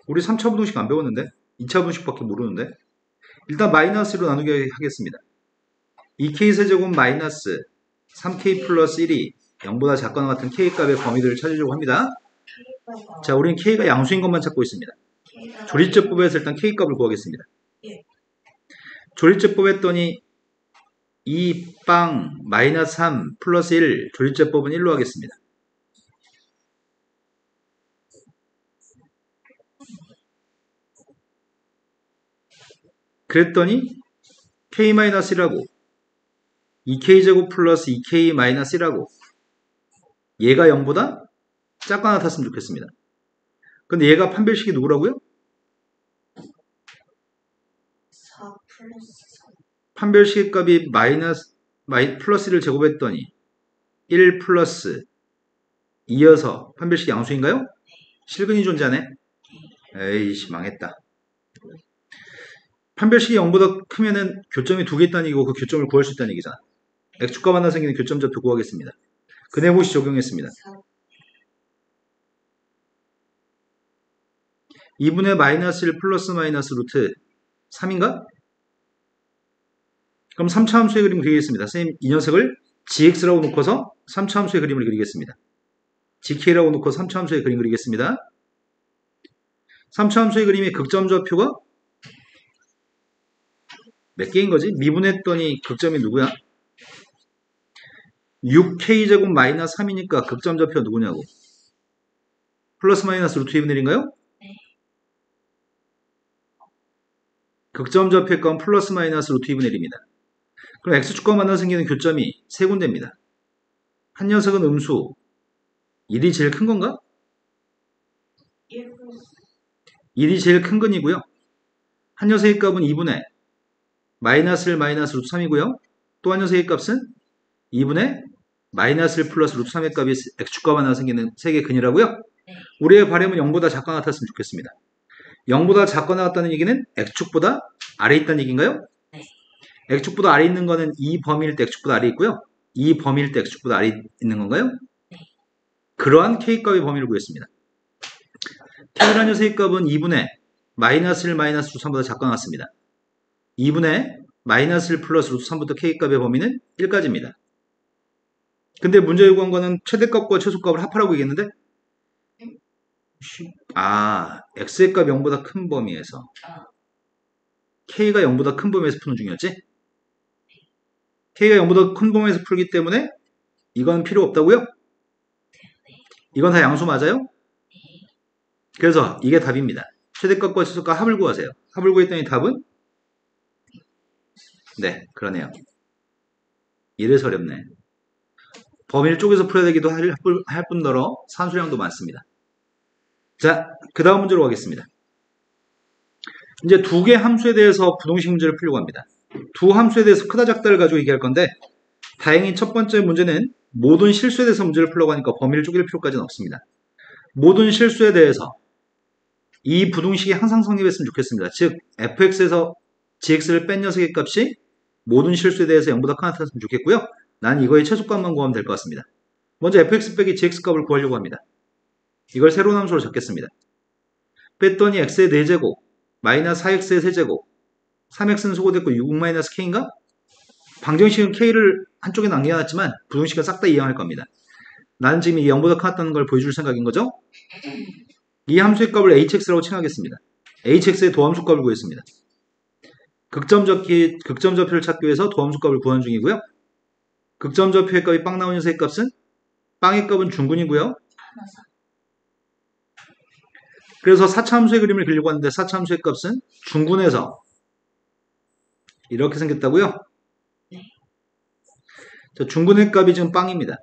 우리 3차 분동식 안 배웠는데? 2차 분식밖에 모르는데? 일단 마이너스로 나누게 하겠습니다. 2k 세제곱 마이너스 3k 플러스 1이 0보다 작거나 같은 k 값의 범위들을 찾으려고 합니다. 자, 우리는 k가 양수인 것만 찾고 있습니다. 조리제법에서 일단 k 값을 구하겠습니다. 조리제법 했더니 2빵 마이너스 3 플러스 1 조리제법은 1로 하겠습니다. 그랬더니 k-1이라고 2k제곱 플러스 2k-1이라고 얘가 0보다 작거나 같았으면 좋겠습니다. 근데 얘가 판별식이 누구라고요? 4 플러스 3. 판별식의 값이 플러스 1을 제곱했더니 1 플러스 2여서 판별식이 양수인가요? 실근이 존재하네. 에이씨, 망했다. 판별식이 0보다 크면은 교점이 두 개 있다는 얘기고 그 교점을 구할 수 있다는 얘기잖아. x축과 만나 생기는 교점좌표 구하겠습니다. 근해보시 적용했습니다. 2분의 마이너스 1 플러스 마이너스 루트 3인가? 그럼 3차 함수의 그림을 그리겠습니다. 선생님, 이 녀석을 gx라고 놓고서 3차 함수의 그림을 그리겠습니다. gk라고 놓고 3차 함수의 그림 그리겠습니다. 3차 함수의 그림의 극점좌표가 몇 개인 거지? 미분했더니 극점이 누구야? 6k제곱 마이너스 3이니까 극점좌표가 누구냐고. 플러스 마이너스 루트 2분의 1인가요? 네. 극점좌표의 건 플러스 마이너스 루트 2분의 1입니다. 그럼 x축과 만나 생기는 교점이 세 군데입니다. 한 녀석은 음수 1이 제일 큰 건가? 1 1이 제일 큰 근이고요. 한 녀석의 값은 2분의 마이너스 1 마이너스 루트 3이고요. 또 한 녀석의 값은 2분의 마이너스 1 플러스 루트 3의 값이 x축과 만나 생기는 세 개 근이라고요. 우리의 바램은 0보다 작거나 같았으면 좋겠습니다. 0보다 작거나 같다는 얘기는 x축보다 아래에 있다는 얘기인가요? 네. x축보다 아래에 있는 거는 이 범위일 때 x축보다 아래에 있고요. 이 범위일 때 x축보다 아래에 있는 건가요? 네. 그러한 k값의 범위를 구했습니다. k라는 녀석의 값은 2분의 마이너스 1 마이너스 루트 3보다 작거나 같습니다. 2분의 마이너스 1 플러스 루트 3부터 k값의 범위는 1까지입니다. 근데 문제 요구한 거는 최대값과 최소값을 합하라고 얘기했는데 x의 값 0보다 큰 범위에서 k가 0보다 큰 범위에서 푸는 중이었지? k가 0보다 큰 범위에서 풀기 때문에 이건 필요 없다고요? 이건 다 양수 맞아요? 그래서 이게 답입니다. 최대값과 최소값 합을 구하세요. 합을 구했더니 답은? 네, 그러네요. 이래서 어렵네. 범위를 쪼개서 풀어야 되기도 할 뿐더러 산수량도 많습니다. 자, 그 다음 문제로 가겠습니다. 이제 두 개 함수에 대해서 부동식 문제를 풀려고 합니다. 두 함수에 대해서 크다 작다를 가지고 얘기할 건데 다행히 첫 번째 문제는 모든 실수에 대해서 문제를 풀려고 하니까 범위를 쪼갤 필요까지는 없습니다. 모든 실수에 대해서 이 부동식이 항상 성립했으면 좋겠습니다. 즉 fx에서 gx를 뺀 녀석의 값이 모든 실수에 대해서 0보다 큰 같았으면 좋겠고요. 난 이거의 최소값만 구하면 될 것 같습니다. 먼저 fx 빼기 gx 값을 구하려고 합니다. 이걸 새로운 함수로 잡겠습니다. 뺐더니 x의 4제곱 마이너스 4x의 세제곱 3x는 소거됐고 6-k인가? 방정식은 k를 한쪽에 남겨놨지만 부동식은 싹 다 이항할 겁니다. 나는 지금 이 0보다 크다는 걸 보여줄 생각인 거죠? 이 함수의 값을 hx라고 칭하겠습니다. hx의 도함수 값을 구했습니다. 극점좌표를 찾기 위해서 도함수 값을 구하는 중이고요. 극점좌표의 값이 빵 나오는 녀석의 값은 빵의 값은 중근이고요. 그래서 4차 함수의 그림을 그리려고 하는데 4차 함수의 값은 중근에서 이렇게 생겼다고요? 네. 자, 중근의 값이 지금 빵입니다.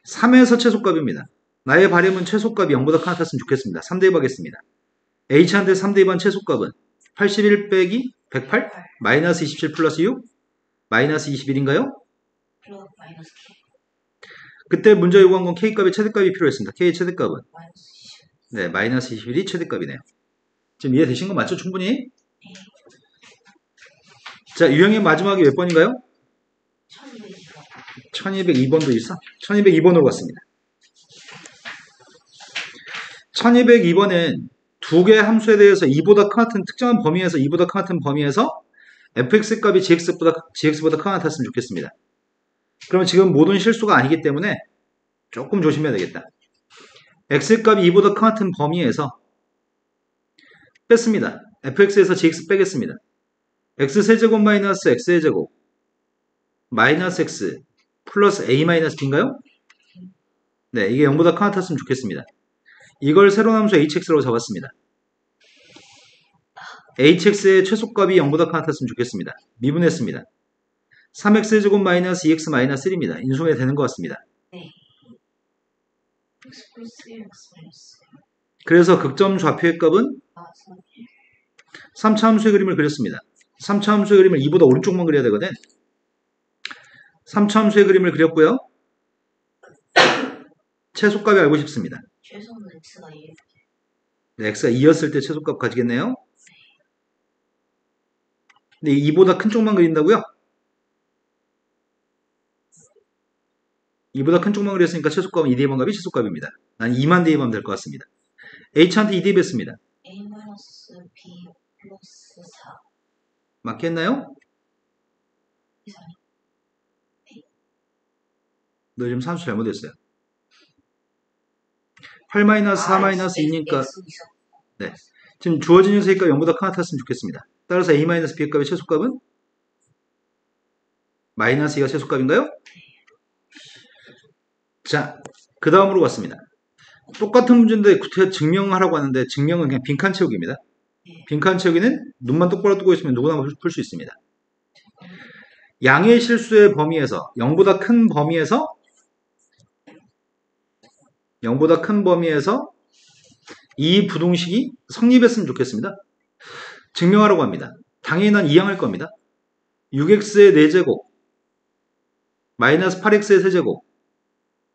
3에서 최소값입니다. 나의 바램은 최소값이 0보다 큰 같았으면 좋겠습니다. 3대입 하겠습니다. h한테 3대입한 최소값은 81 빼기 108? 마이너스 27 플러스 6? 마이너스 21인가요? 플러스 마이너스 K 그때 문제 요구한 건 k값의 최대값이 필요했습니다. k의 최대값은 마이너스 20 네, 마이너스 21이 최대값이네요. 지금 이해되신 거 맞죠? 충분히? 네. 자, 유형의 마지막이 몇 번인가요? 1202번 1202번도 있어? 1202번으로 갔습니다. 1202번은 두 개의 함수에 대해서 2보다 큰 같은 특정한 범위에서 2보다 큰 같은 범위에서 fx 값이 gx보다 큰 같았으면 좋겠습니다. 그러면 지금 모든 실수가 아니기 때문에 조금 조심해야 되겠다. x 값이 2보다 큰 같은 범위에서 뺐습니다. fx에서 gx 빼겠습니다. x세제곱 마이너스 x의 제곱 마이너스 x 플러스 a 마이너스 b인가요? 네, 이게 0보다 큰 같았으면 좋겠습니다. 이걸 새로운 함수 hx라고 잡았습니다. hx의 최소값이 0보다 큰 같았으면 좋겠습니다. 미분했습니다. 3x제곱 마이너스 2x 마이너스 1입니다. 인수분해 되는 것 같습니다. 네. x 플러스 1 x 마이너스 그래서 극점 좌표의 값은 3차 함수의 그림을 그렸습니다. 3차 함수의 그림을 2보다 오른쪽만 그려야 되거든. 3차 함수의 그림을 그렸고요. 최소값이 알고 싶습니다. 최소는 x가 2 네, x가 2였을 때 최소값 가지겠네요. 근데 2보다 큰 쪽만 그린다고요? 2보다 큰 쪽만 그렸으니까 최소값은 2대입한 값이 최소값입니다. 난 2만 대입하면 될 것 같습니다. h한테 2대입했습니다. a 마이너스 b 플러스 4 맞겠나요? 너 지금 산수 잘못했어요. 8-4-2니까 네. 지금 주어진 녀석의 값이 0보다 큰 같았으면 좋겠습니다. 따라서 a-b의 값의 최소값은 마이너스 2가 최소값인가요? 자, 그 다음으로 갔습니다. 똑같은 문제인데 증명하라고 하는데 증명은 그냥 빈칸 채우기입니다. 빈칸 채우기는 눈만 똑바로 뜨고 있으면 누구나 풀 수 있습니다. 양의 실수의 범위에서 0보다 큰 범위에서 이 부동식이 성립했으면 좋겠습니다. 증명하라고 합니다. 당연히 난 이항할 겁니다. 6x의 4제곱 마이너스 8x의 세제곱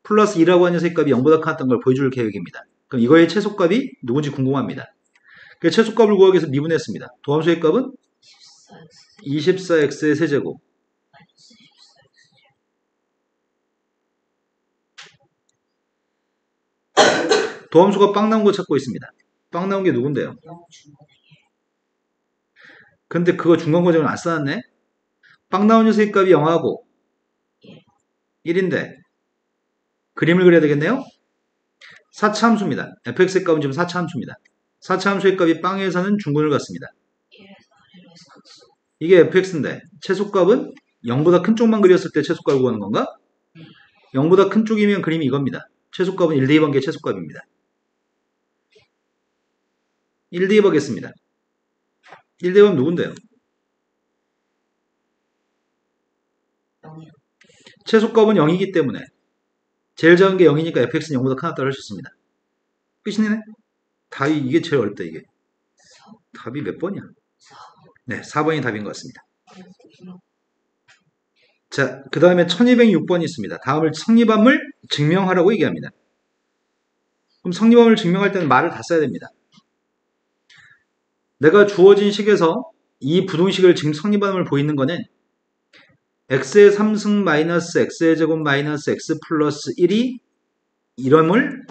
플러스 2라고 하는 녀석값이 0보다 커졌던 걸 보여줄 계획입니다. 그럼 이거의 최소값이 누군지 궁금합니다. 그래서 최소값을 구하기 위해서 미분했습니다. 도함수의 값은 24x의 세제곱 도함수가 빵 나온 거 찾고 있습니다. 빵 나온 게 누군데요? 근데 그거 중간고정을 안 써놨네? 빵 나온 녀석의 값이 0하고 1인데 그림을 그려야 되겠네요? 4차 함수입니다. fx의 값은 지금 4차 함수입니다. 4차 함수의 값이 빵에서는 중근을 갖습니다. 이게 fx인데 최소값은 0보다 큰 쪽만 그렸을 때 최소값을 구하는 건가? 0보다 큰 쪽이면 그림이 이겁니다. 최소값은 1 대입한 게 최소값입니다. 1 대입하겠습니다. 1 대입하면 누군데요? 최소값은 0이기 때문에 제일 작은 게 0이니까 fx는 0보다 크다고 할 수 있습니다. 끝이네? 답이 이게 제일 어렵다 이게. 답이 몇 번이야? 네, 4번이 답인 것 같습니다. 자, 그 다음에 1206번이 있습니다. 다음을 성립함을 증명하라고 얘기합니다. 그럼 성립함을 증명할 때는 말을 다 써야 됩니다. 내가 주어진 식에서 이 부동식을 지금 성립함을 보이는 거는 x의 3승 마이너스 x의 제곱 마이너스 x 플러스 1이 이름을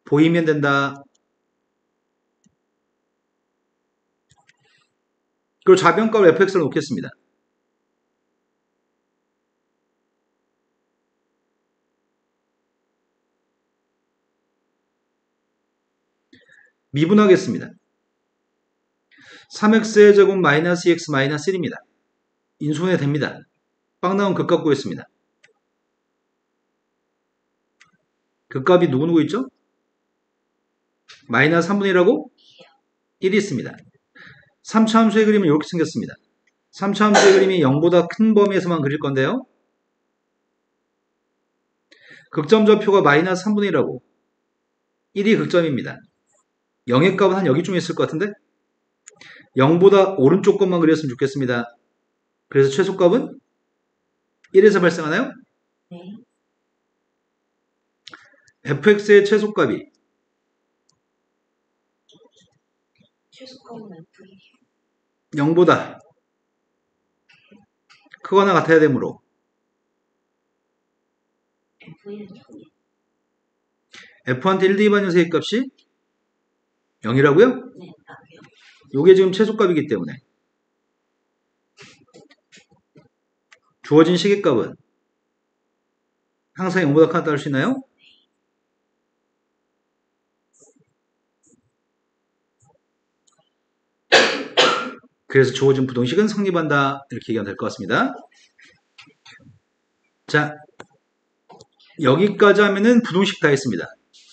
보이면 된다. 그리고 좌변값을 fx로 놓겠습니다. 미분하겠습니다. 3x의 제곱 마이너스 2x 마이너스 1입니다. 인수분해 됩니다. 빵 나온 극값 구했습니다. 극값이 누구 있죠? 마이너스 3분의 1하고 1이 있습니다. 3차 함수의 그림은 이렇게 생겼습니다. 3차 함수의 그림이 0보다 큰 범위에서만 그릴 건데요. 극점 좌표가 마이너스 3분의 1하고 1이 극점입니다. 0의 값은 한 여기쯤에 있을 것 같은데 0보다 오른쪽 것만 그렸으면 좋겠습니다. 그래서 최소값은 1에서 발생하나요? 네. fx의 최소값이 최소값은 F 0보다 크거나 같아야 되므로 F는 0이에요. f한테 1 대입한 녀석의 값이 0이라고요? 네, 답이요. 요게 지금 최소값이기 때문에 주어진 식의 값은 항상 0보다 크다고 할 수 있나요? 그래서 주어진 부동식은 성립한다. 이렇게 얘기하면 될 것 같습니다. 자, 여기까지 하면은 부동식 다 했습니다.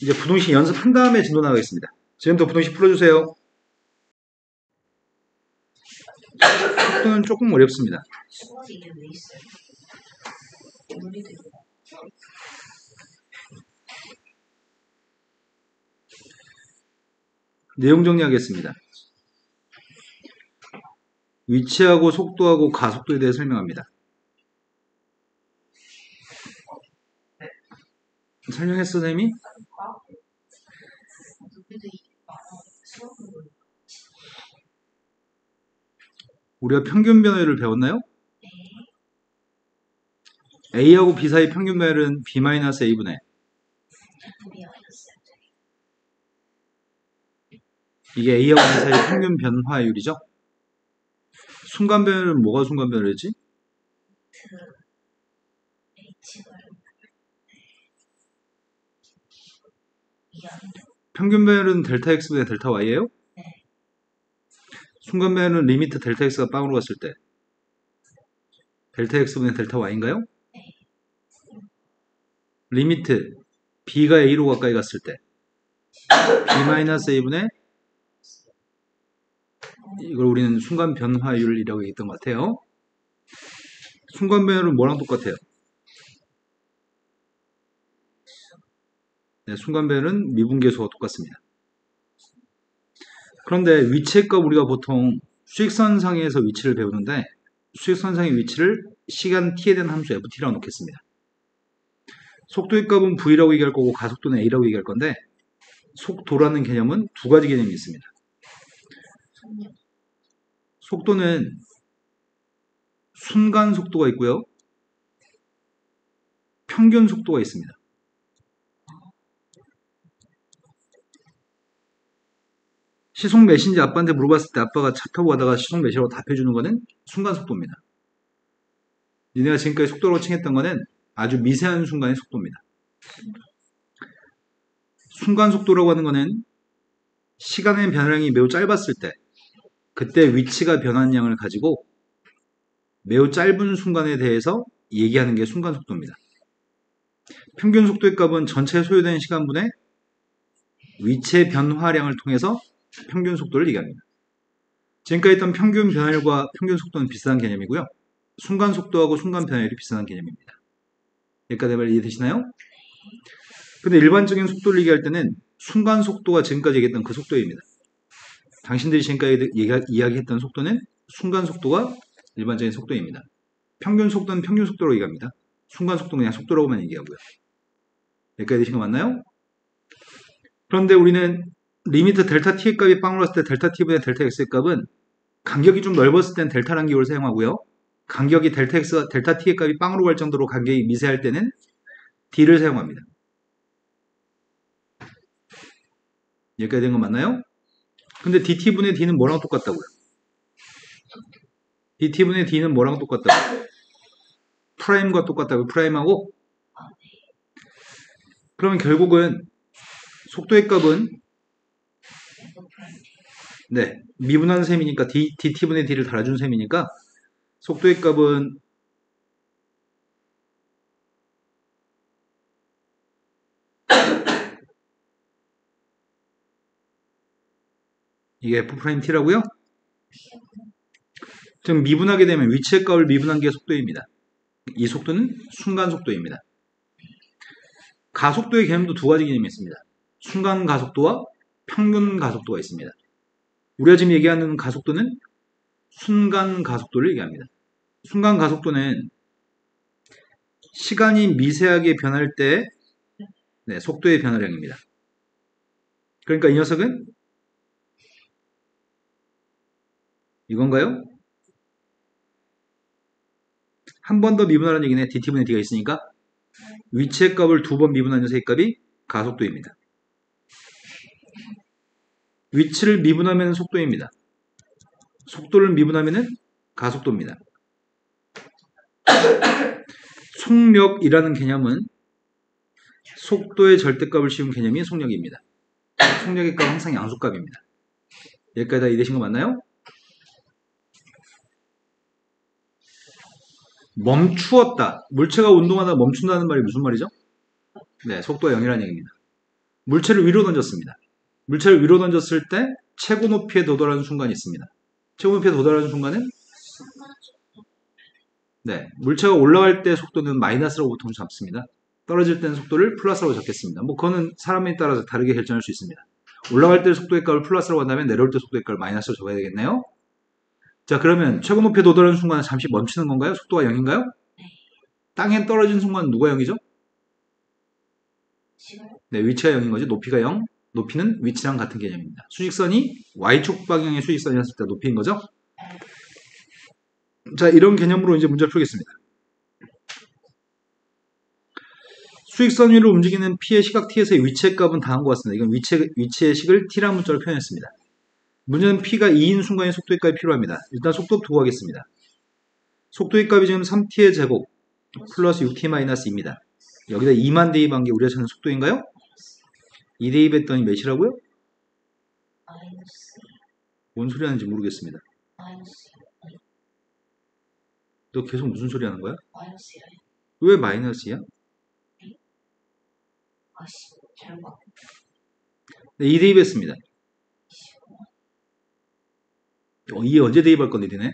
이제 부동식 연습한 다음에 진도 나가겠습니다. 지금부터 부동식 풀어주세요. 속도는 조금 어렵습니다. 수학이 이게 왜 있어요? 우리도 이거 내용 정리하겠습니다. 위치하고 속도하고 가속도에 대해 설명합니다. 설명했어, 선생님이? 우리도 이게 수학은 뭐 우리가 평균 변화율을 배웠나요? A하고 B 사이 평균 변화율은 B-A분의 이게 A하고 B 사이 평균 변화율이죠? 순간 변화율은 뭐가 순간 변화율이지? 평균 변화율은 델타 X분의 델타 Y예요? 순간 변화율은 리미트 델타 X가 빵으로 갔을 때 델타 X분의 델타 Y인가요? 리미트 B가 A로 가까이 갔을 때 B-A분의 이걸 우리는 순간 변화율이라고 얘기했던 것 같아요. 순간 변율은 뭐랑 똑같아요? 네, 순간 변율은 미분계수와 똑같습니다. 그런데 위치의 값 우리가 보통 수직선상에서 위치를 배우는데 수직선상의 위치를 시간 t에 대한 함수 ft라고 놓겠습니다. 속도의 값은 v라고 얘기할 거고 가속도는 a라고 얘기할 건데 속도라는 개념은 두 가지 개념이 있습니다. 속도는 순간 속도가 있고요. 평균 속도가 있습니다. 시속 몇인지 아빠한테 물어봤을 때 아빠가 차 타고 가다가 시속 몇이라고 답해주는 거는 순간 속도입니다. 니네가 지금까지 속도로 칭했던 거는 아주 미세한 순간의 속도입니다. 순간 속도라고 하는 거는 시간의 변화량이 매우 짧았을 때 그때 위치가 변한 양을 가지고 매우 짧은 순간에 대해서 얘기하는 게 순간 속도입니다. 평균 속도의 값은 전체 소요된 시간분의 위치의 변화량을 통해서 평균 속도를 얘기합니다. 지금까지 했던 평균 변화율과 평균 속도는 비슷한 개념이고요. 순간 속도하고 순간 변화율이 비슷한 개념입니다. 여기까지 말 이해되시나요? 근데 일반적인 속도를 얘기할 때는 순간 속도가 지금까지 얘기했던 그 속도입니다. 당신들이 지금까지 이야기했던 속도는 순간 속도가 일반적인 속도입니다. 평균 속도는 평균 속도로 얘기합니다. 순간 속도는 그냥 속도라고만 얘기하고요. 여기까지 되신 거 맞나요? 그런데 우리는 리미트 델타 t의 값이 빵으로 왔을 때 델타 t분의 델타 x의 값은 간격이 좀 넓었을 땐 델타라는 기호를 사용하고요. 간격이 델타 t의 값이 빵으로 갈 정도로 간격이 미세할 때는 d를 사용합니다. 여기까지 된 거 맞나요? 근데 dt분의 d는 뭐랑 똑같다고요? dt분의 d는 뭐랑 똑같다고요? 프라임과 똑같다고요? 프라임하고? 그러면 결국은 속도의 값은 네, 미분한 셈이니까 dt분의 d를 달아준 셈이니까 속도의 값은 이게 f't라고요? 즉 미분하게 되면 위치의 값을 미분한 게 속도입니다. 이 속도는 순간 속도입니다. 가속도의 개념도 두 가지 개념이 있습니다. 순간 가속도와 평균 가속도가 있습니다. 우리가 지금 얘기하는 가속도는 순간 가속도를 얘기합니다. 순간 가속도는 시간이 미세하게 변할 때 속도의 변화량입니다. 그러니까 이 녀석은 이건가요? 한 번 더 미분하라는 얘기네. dt분의 d가 있으니까 위치의 값을 두 번 미분한 녀석의 값이 가속도입니다. 위치를 미분하면 속도입니다. 속도를 미분하면 가속도입니다. 속력이라는 개념은 속도의 절대값을 씌운 개념이 속력입니다. 속력의 값은 항상 양수값입니다. 여기까지 다 이해되신 거 맞나요? 멈추었다. 물체가 운동하다가 멈춘다는 말이 무슨 말이죠? 네, 속도가 0이라는 얘기입니다. 물체를 위로 던졌습니다. 물체를 위로 던졌을 때 최고 높이에 도달하는 순간이 있습니다. 최고 높이에 도달하는 순간은 네, 물체가 올라갈 때 속도는 마이너스라고 보통 잡습니다. 떨어질 때는 속도를 플러스라고 잡겠습니다. 뭐 그거는 사람에 따라서 다르게 결정할 수 있습니다. 올라갈 때 속도의 값을 플러스라고 한다면 내려올 때 속도의 값을 마이너스로 적어야 되겠네요. 자, 그러면 최고 높이에 도달하는 순간은 잠시 멈추는 건가요? 속도가 0인가요? 땅에 떨어진 순간은 누가 0이죠? 네, 위치가 0인 거죠. 높이가 0. 높이는 위치랑 같은 개념입니다. 수직선이 Y축 방향의 수직선이었을 때 높이인 거죠. 자, 이런 개념으로 이제 문제를 풀겠습니다. 수직선 위로 움직이는 P의 시각 T에서의 위치의 값은 다음과 같습니다. 이건 위치의 식을 T라는 문자로 표현했습니다. 문제는 P가 2인 순간의 속도의 값이 필요합니다. 일단 속도부터 구하겠습니다. 속도의 값이 지금 3T의 제곱 플러스 6T-2입니다. 여기다 2만 대입한 게 우리가 찾는 속도인가요? 2 대입했더니 몇이라고요? 뭔 소리 하는지 모르겠습니다. 너 계속 무슨 소리 하는 거야? 왜 마이너스야? 네, 2 대입했습니다. 이 언제 대입할 건데, 니네?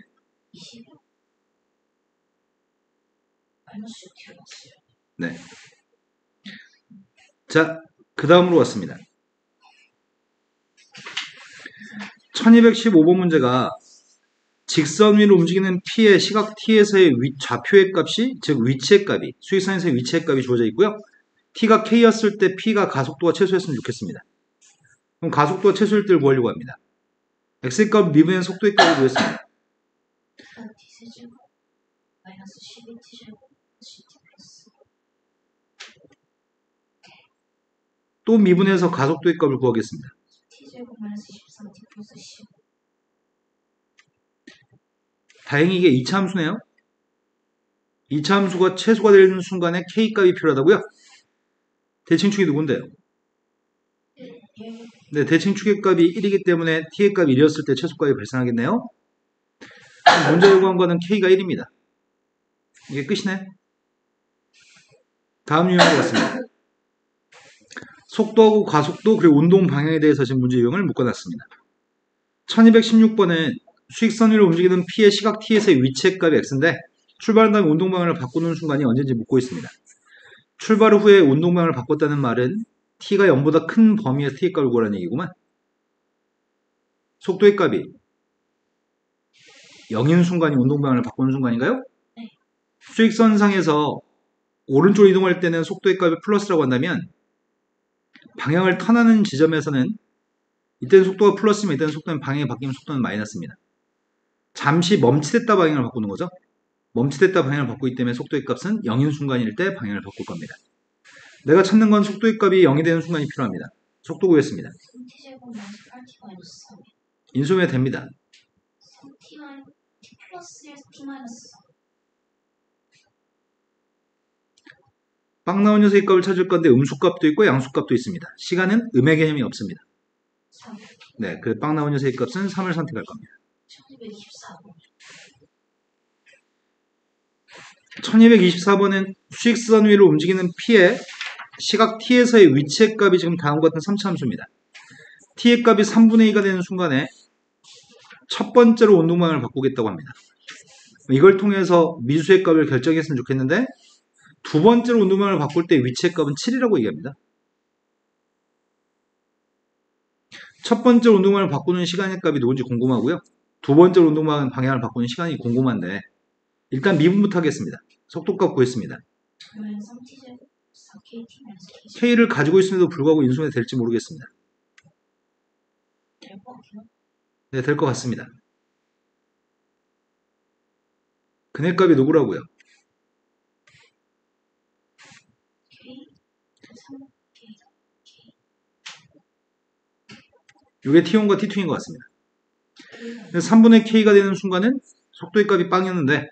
마이너스 T가 왔어요. 네. 자, 그 다음으로 왔습니다. 1215번 문제가 직선 위로 움직이는 P의 시각 T에서의 좌표의 값이, 즉 위치의 값이, 수직선에서의 위치의 값이 주어져 있고요. T가 K였을 때 P가 가속도가 최소였으면 좋겠습니다. 그럼 가속도가 최소일 때를 구하려고 합니다. X의 값 미분의 속도의 값을 구했습니다. T세제곱 마이너스 12T제곱 CT 플러스 또 미분해서 가속도의 값을 구하겠습니다. T제곱 마이너스 13T 플러스 15. 다행히 이게 2차 함수네요. 2차 함수가 최소가 되는 순간에 K값이 필요하다고요? 대칭축이 누군데요? 네, 대칭축의 값이 1이기 때문에 T의 값이 1이었을 때 최소값이 발생하겠네요. 문제 요구한 거는 K가 1입니다. 이게 끝이네. 다음 유형으로 왔습니다. 속도하고 가속도 그리고 운동 방향에 대해서 지금 문제 유형을 묶어놨습니다. 1216번은 수직선 위로 움직이는 P의 시각 T에서의 위치의 값이 X인데 출발한 다음에 운동 방향을 바꾸는 순간이 언제인지 묻고 있습니다. 출발 후에 운동 방향을 바꿨다는 말은 T가 0보다 큰 범위에서 T의 값을 구하라는 얘기구만. 속도의 값이 0인 순간이 운동 방향을 바꾸는 순간인가요? 네. 수직선상에서 오른쪽으로 이동할 때는 속도의 값이 플러스라고 한다면 방향을 턴하는 지점에서는 이때는 속도가 플러스면 이때는 속도는 방향이 바뀌면 속도는 마이너스입니다. 잠시 멈칫했다 방향을 바꾸는 거죠. 멈칫했다 방향을 바꾸기 때문에 속도의 값은 0인 순간일 때 방향을 바꿀 겁니다. 내가 찾는 건 속도의 값이 0이 되는 순간이 필요합니다. 속도 구했습니다. 3T제곱 마이너스 8T 마이너스 3. 인수면 됩니다. 3T 마이너스 T 플러스 1 T 마이너스 3. 빵 나온 녀석의 값을 찾을 건데 음수값도 있고 양수값도 있습니다. 시간은 음의 개념이 없습니다. 3. 네, 그 빵 나온 녀석의 값은 3을 선택할 겁니다. 1224번. 1224번은 수직선 위로 움직이는 P의 시각 T에서의 위치의 값이 지금 다음과 같은 3차 함수입니다. T의 값이 3분의 2가 되는 순간에 첫 번째로 운동 방향을 바꾸겠다고 합니다. 이걸 통해서 미수의 값을 결정했으면 좋겠는데 두 번째로 운동 방향을 바꿀 때 위치의 값은 7이라고 얘기합니다. 첫 번째로 운동 방향을 바꾸는 시간의 값이 누군지 궁금하고요. 두 번째로 운동 방향을 바꾸는 시간이 궁금한데 일단 미분부터 하겠습니다. 속도값 구했습니다. 마이너스 3T제곱 4KT 마이너스 K. K를 가지고 있음에도 불구하고 인수분해 될지 모르겠습니다. 될것 같아요. 네, 될 것 같습니다. 그네 값이 누구라고요? K 3K. 이게 T1과 T2인 것 같습니다. 3분의 K가 되는 순간은 속도의 값이 빵이었는데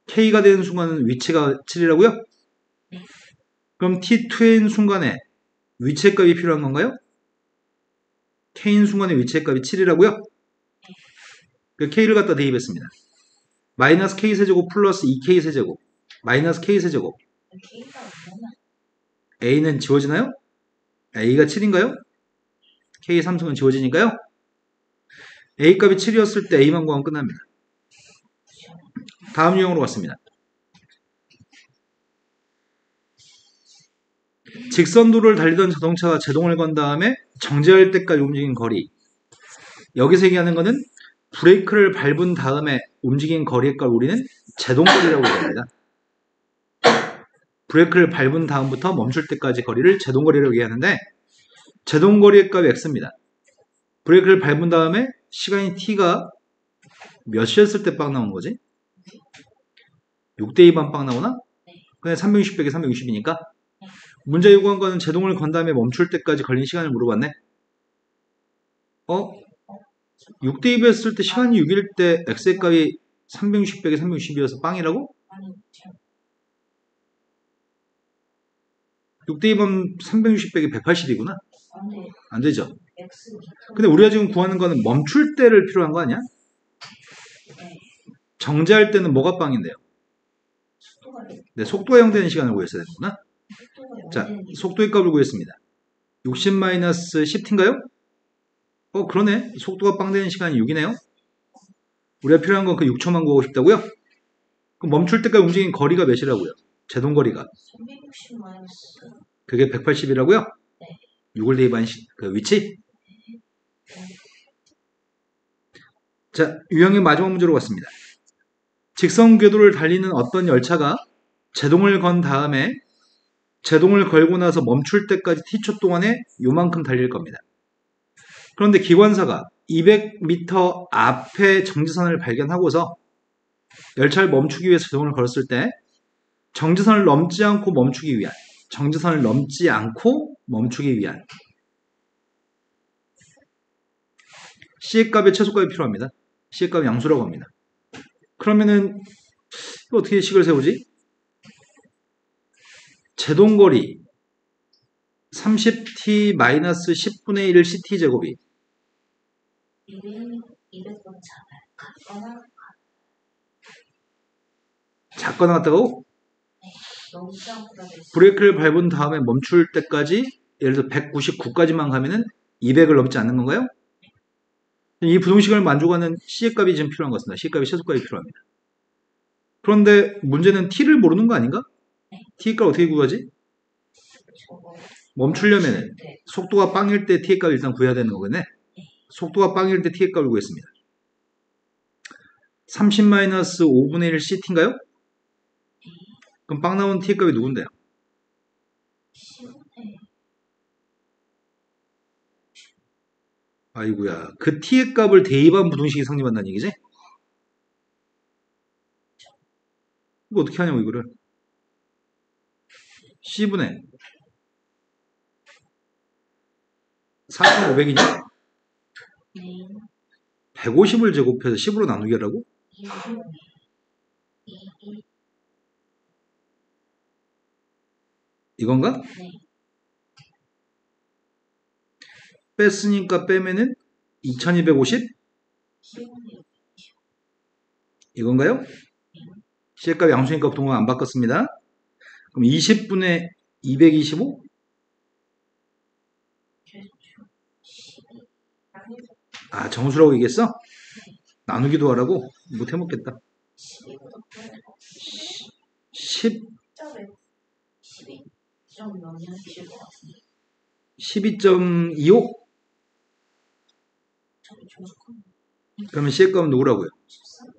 K가 되는 순간은 위치가 7이라고요? 네. 그럼 T2인 순간에 위치의 값이 필요한 건가요? K인 순간에 위치의 값이 7이라고요? 그 K를 갖다 대입했습니다. 마이너스 K세제곱 플러스 2K세제곱 마이너스 K세제곱 K가 얼마나? A는 지워지나요? A가 7인가요? K 삼성은 지워지니까요. A 값이 7이었을 때 A만 구하면 끝납니다. 다음 유형으로 왔습니다. 직선도로를 달리던 자동차가 제동을 건 다음에 정지할 때까지 움직인 거리. 여기서 얘기하는 거는 브레이크를 밟은 다음에 움직인 거리의 값을 우리는 제동거리라고 얘기합니다. 브레이크를 밟은 다음부터 멈출 때까지 거리를 제동거리라고 얘기하는데 제동거리의 값이 X입니다. 브레이크를 밟은 다음에 시간이 T가 몇 시였을 때 빵 나온 거지? 6대2반 빵 나오나? 그냥 360 빼기 360이니까 문제 요구한 거는 제동을 건 다음에 멈출 때까지 걸린 시간을 물어봤네. 6대2 했을 때 시간이 6일 때 X의 값이 360 빼기 360이어서 빵이라고? 아니, 6대2면 360 빼기 180이구나. 안 돼. 안 되죠. X. 근데 우리가 지금 구하는 거는 멈출 때를 필요한 거 아니야? 네. 정지할 때는 뭐가 빵인데요? 속도가 네, 속도가 0 되는 시간을 구했어야 되는구나. 속도가 자, 0되는 게 속도의 값을 구했습니다. 60-10t인가요? 그러네. 속도가 빵 되는 시간이 6이네요. 우리가 필요한 건 그 6초만 구하고 싶다고요? 그럼 멈출 때까지 움직인 거리가 몇이라고요? 제동거리가 360 마이너스. 그게 180이라고요? 네. 6을 대입한 그 위치? 자, 유형의 마지막 문제로 갔습니다. 직선 궤도를 달리는 어떤 열차가 제동을 건 다음에 제동을 걸고 나서 멈출 때까지 t초 동안에 요만큼 달릴 겁니다. 그런데 기관사가 200m 앞에 정지선을 발견하고서 열차를 멈추기 위해서 제동을 걸었을 때 정지선을 넘지 않고 멈추기 위한 C의 값의 최소값이 필요합니다. C의 값 양수라고 합니다. 그러면은 어떻게 식을 세우지? 제동거리 30t-10분의 1 ct 제곱이 200번 작거나 작거나 같다고? 넘지 않고 돼 있어. 브레이크를 밟은 다음에 멈출 때까지 예를 들어 199까지만 가면은 200을 넘지 않는 건가요? 이 부동식을 만족하는 C의 값이 지금 필요한 것 같습니다. C의 값이 최소값이 필요합니다. 그런데 문제는 T를 모르는 거 아닌가? T의 값 어떻게 구하지? 저거. 멈추려면은 네. 속도가 빵일 때 T의 값을 일단 구해야 되는 거겠네. 속도가 빵일 때 T의 값을 구했습니다. 30-5분의 1 CT인가요? 그럼 빵 나온 T의 값이 누군데요? 10분의 아이고야. 그 T의 값을 대입한 부동식이 성립한다는 얘기지? 이거 어떻게 하냐고 이거를. C분의 4,500이냐? 네. 150을 제곱해서 10으로 나누기 하라고? 2. 이건가? 네. 뺐으니까 빼면은 2250? 10분의 이건가요? C의 값 양수니까 동안 안 바꿨습니다. 그럼 20분의 225? 12. 아, 정수라고 얘기했어? 나누기도 하라고? 못 해먹겠다. 12보다 커야 10, 12점 넘으실 것 같은데. 12.25? 저기 조금 그러면 C의 값은 누구라고요? 13.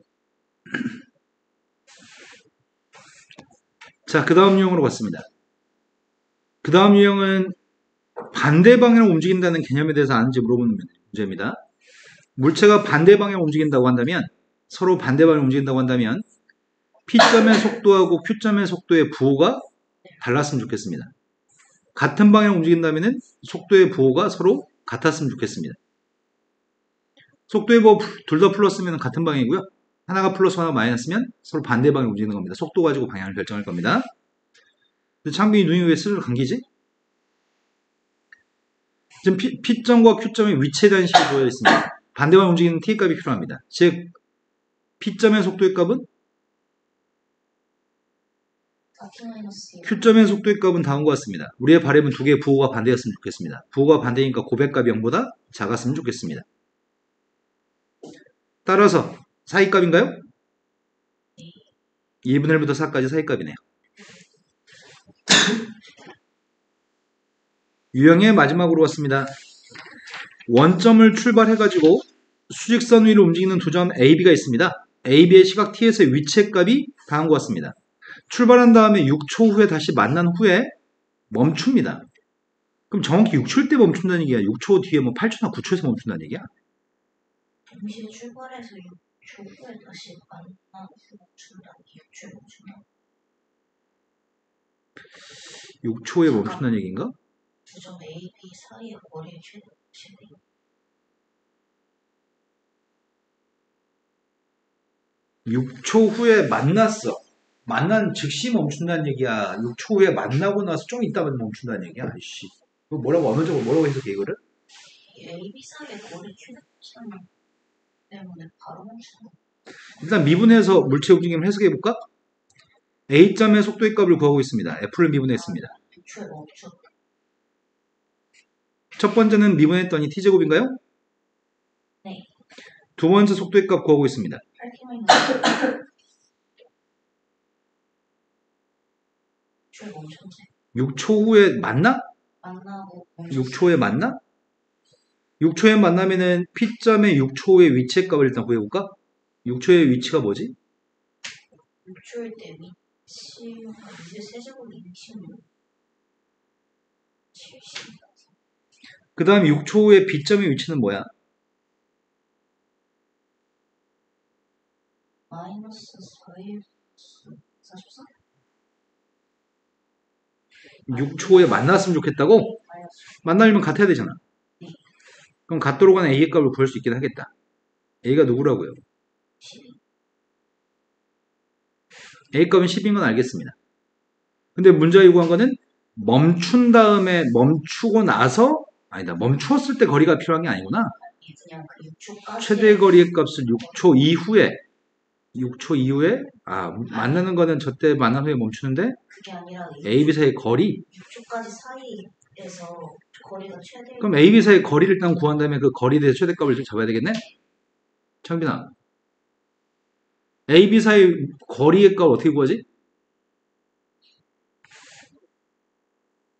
자, 그 다음 유형으로 갔습니다. 그 다음 유형은 반대 방향으로 움직인다는 개념에 대해서 아는지 물어보는 문제입니다. 물체가 반대 방향으로 움직인다고 한다면, 서로 반대 방향으로 움직인다고 한다면, P점의 속도하고 Q점의 속도의 부호가 달랐으면 좋겠습니다. 같은 방향으로 움직인다면 속도의 부호가 서로 같았으면 좋겠습니다. 속도의 부호 둘 다 플러스면 같은 방향이고요. 하나가 플러스 하나가 마이너스면 서로 반대 방향으로 움직이는 겁니다. 속도 가지고 방향을 결정할 겁니다. 창빈이 눈이 왜 스르르 감기지? 지금 P점과 Q점의 위치에 대한 식이 주어져 있습니다. 반대 방향으로 움직이는 T의 값이 필요합니다. 즉, P점의 속도의 값은 Q점의 속도의 값은 다음과 같습니다. 우리의 바램은 두 개의 부호가 반대였으면 좋겠습니다. 부호가 반대니까 고백값이 0보다 작았으면 좋겠습니다. 따라서 사이값인가요? 2분의 1부터 4까지 사이값이네요. 유형의 마지막으로 왔습니다. 원점을 출발해가지고 수직선 위로 움직이는 두 점 A, B가 있습니다. A, B의 시각 T에서의 위치의 값이 다음과 같습니다. 출발한 다음에 6초 후에 다시 만난 후에 멈춥니다. 그럼 정확히 6초일 때 멈춘다는 얘기야? 6초 뒤에 뭐 8초나 9초에서 멈춘다는 얘기야? 동시에 출발해서 6초 후에 다시 만나서 멈춘다. 6초에 멈춘다. 6초에 멈춘다는 얘기인가? 두점 A, B 사이의 거리의 최대 6초 후에 만났어. 만난 즉시 멈춘다는 얘기야. 6초 후에 만나고 나서 좀 있다가 멈춘다는 얘기야. 아이씨. 뭐라고 어느 정도 뭐라고 해석해 이거를? A, B 사이의 거리 최대 때문에 바로 멈춘다. 일단 미분해서 물체 움직임을 해석해 볼까? A점의 속도의 값을 구하고 있습니다. F를 미분했습니다. 6초에 멈춘다. 첫 번째는 미분했더니 T제곱인가요? 네. 두 번째 속도의 값 구하고 있습니다. 8T 마이너스 6초에 멈췄지. 6초 후에 만나? 만나고 멈췄어. 6초에 만나? 6초에 만나면은 P점의 6초의 위치의 값을 일단 구해볼까? 6초의 위치가 뭐지? 6초일 때 위치가 이제 세제곱 216? 70. 그 다음 6초 후에 B점의 위치는 뭐야? 마이너스 4일 44? 6초에 만났으면 좋겠다고? 마이너스 만나려면 같아야 되잖아. 그럼 같도록 하는 A의 값을 구할 수 있긴 하겠다. A가 누구라고요? 12. A 값은 10인 건 알겠습니다. 근데 문제가 요구한 거는 멈춘 다음에 멈추고 나서 아니다. 멈추었을 때 거리가 필요한 게 아니구나. 그냥 그 6초까지 최대 거리의 값을 6초 이후에 만나는 거는 저때 만난 후에 멈추는데 그게 아니라 A, B 사이의 거리 6초까지 사이에서 거리가 최대. 그럼 A, B 사이의 거리를 일단 구한 다음에 그 거리에 대해서 최대값을 좀 잡아야 되겠네? 창빈아 A, B 사이 거리의 값 어떻게 구하지?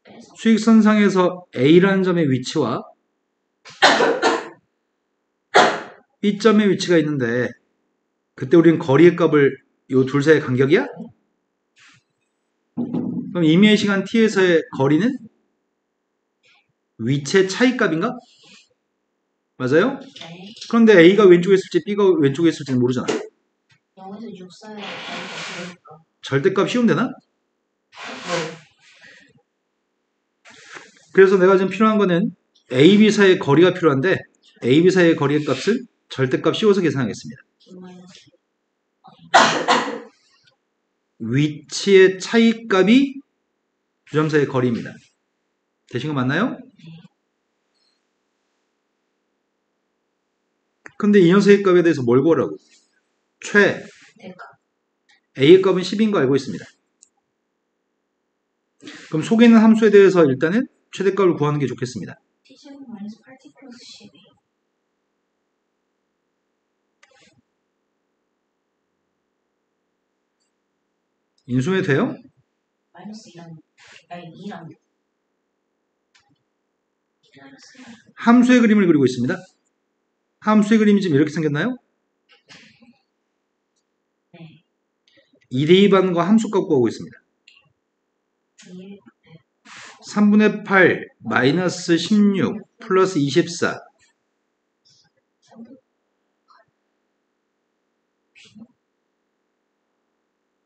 빼서 수익선상에서 A라는 점의 위치와 B점의 위치가 있는데 그때 우리는 거리의 값을 요 둘 사이의 간격이야? 그럼 임의의 시간 t에서의 거리는 위치의 차이값인가? 맞아요? 네. 그런데 A가 왼쪽에 있을지 B가 왼쪽에 있을지는 모르잖아. 0에서 6 사이에 거리가 그러니까. 절대값 씌우면 되나? 그래서 내가 지금 필요한 거는 A, B 사이의 거리가 필요한데 A, B 사이의 거리의 값을 절대값 씌워서 계산하겠습니다. 마이너스 위치의 차이값이 두 점 사이의 거리입니다. 되신 거 맞나요? 근데 이 녀석의 값에 대해서 뭘 구하라고? 대가. A의 값은 10인 거 알고 있습니다. 그럼 속에 있는 함수에 대해서 일단은 최대값을 구하는 게 좋겠습니다. T제곱 마이너스 8T 플러스 12. 인수해 돼요? 마이너스 2랑 아니 2랑 기다렸어요. 함수의 그림을 그리고 있습니다. 함수의 그림이 지금 이렇게 생겼나요? 네. 2대2 반과 함수값 구하고 있습니다. 2, 3분의 8 마이너스 16 플러스 24 3,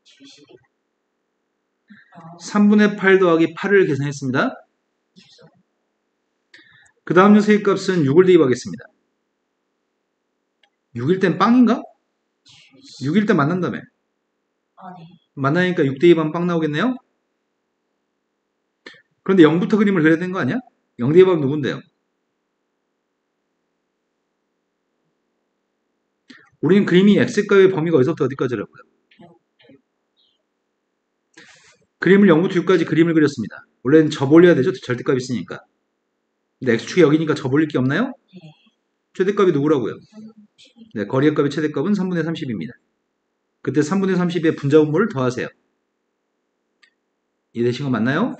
72. 3분의 8 더하기 8을 계산했습니다. 24. 그 다음 녀석의 값은 6을 대입하겠습니다. 6일 땐 빵인가? 6일 때 만난다며. 아, 네. 만나니까 6 대입하면 빵 나오겠네요? 그런데 0부터 그림을 그려야 되는 거 아니야? 0 대입하면 누군데요? 우리는 그림이 x값의 범위가 어디서부터 어디까지라고요? 그림을 0부터 6까지 그림을 그렸습니다. 원래는 접올려야 되죠? 절대값이 있으니까. 근데 x축이 여기니까 접올릴 게 없나요? 네. 최대값이 누구라고요? 12. 네, 거리의 값의 최대값은 3분의 30입니다. 그때 3분의 30의 분자분모를 더하세요. 이해되신 거 맞나요?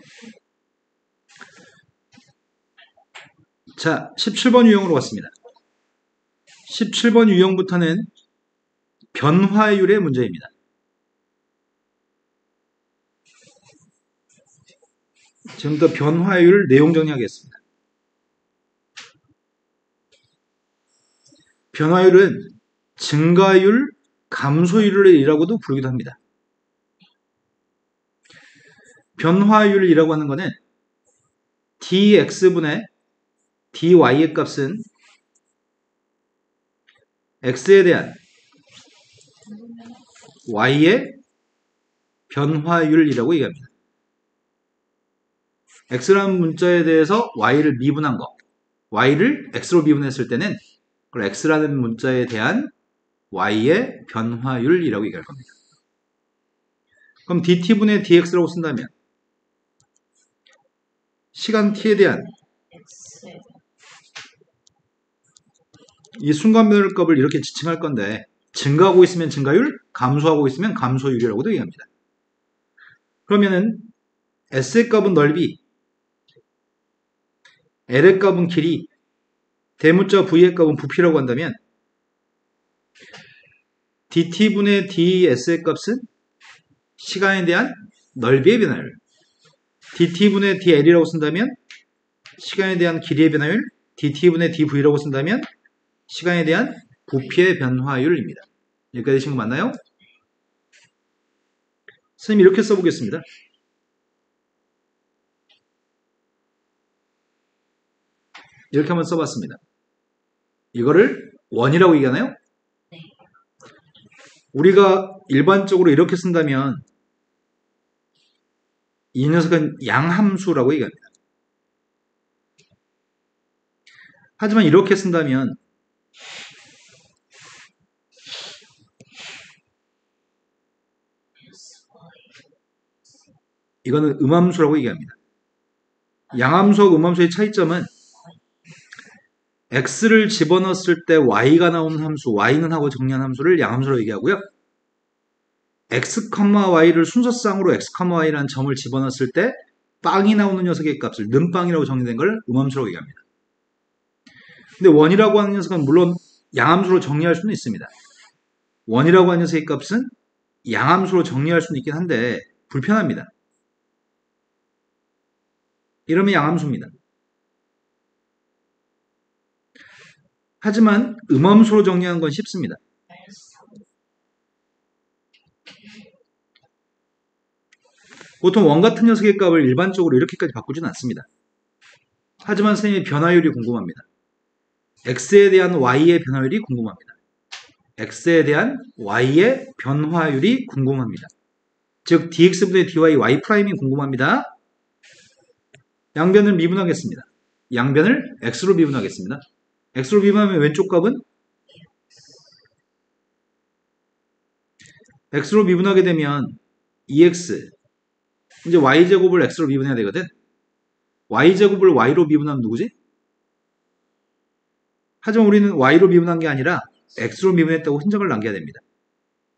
자, 17번 유형으로 왔습니다. 17번 유형부터는 변화율의 문제입니다. 지금부터 변화율 내용 정리하겠습니다. 변화율은 증가율, 감소율이라고도 부르기도 합니다. 변화율이라고 하는 것은 dx분의 dy의 값은 x에 대한 y의 변화율이라고 얘기합니다. x라는 문자에 대해서 y를 미분한 거, y를 x로 미분했을 때는 그걸 x라는 문자에 대한 y의 변화율이라고 얘기할 겁니다. 그럼 dt분의 dx라고 쓴다면 시간 t에 대한 X에 이 순간변화 값을 이렇게 지칭할 건데 증가하고 있으면 증가율, 감소하고 있으면 감소율이라고도 얘기합니다. 그러면은 S의 값은 넓이, L의 값은 길이, 대문자 V의 값은 부피라고 한다면 dt분의 ds의 값은 시간에 대한 넓이의 변화율, dt분의 dl이라고 쓴다면 시간에 대한 길이의 변화율, dt분의 dv라고 쓴다면 시간에 대한 부피의 변화율입니다. 여기까지 되신 거 맞나요? 선생님이 이렇게 써보겠습니다. 이렇게 한번 써봤습니다. 이거를 원이라고 얘기하나요? 네. 우리가 일반적으로 이렇게 쓴다면 이 녀석은 양함수라고 얘기합니다. 하지만 이렇게 쓴다면 이거는 음함수라고 얘기합니다. 양함수와 음함수의 차이점은 x를 집어넣었을 때 y가 나오는 함수, y는 하고 정리한 함수를 양함수라고 얘기하고요. x, y를 순서쌍으로 x, y라는 점을 집어넣었을 때 빵이 나오는 녀석의 값을 는빵이라고 정리된 걸 음함수라고 얘기합니다. 근데 원이라고 하는 녀석은 물론 양함수로 정리할 수는 있습니다. 원이라고 하는 녀석의 값은 양함수로 정리할 수는 있긴 한데 불편합니다. 이러면 양함수입니다. 하지만 음함수로 정리하는 건 쉽습니다. 보통 원 같은 녀석의 값을 일반적으로 이렇게까지 바꾸지는 않습니다. 하지만 선생님의 변화율이 궁금합니다. x에 대한 y의 변화율이 궁금합니다. x에 대한 y의 변화율이 궁금합니다. 즉 dx분의 dy y'이 궁금합니다. 양변을 미분하겠습니다. 양변을 x로 미분하겠습니다. x로 미분하면 왼쪽 값은 x로 미분하게 되면 2x 이제 y제곱을 x로 미분해야 되거든. y제곱을 y로 미분하면 누구지? 하지만 우리는 y로 미분한 게 아니라 x로 미분했다고 흔적을 남겨야 됩니다.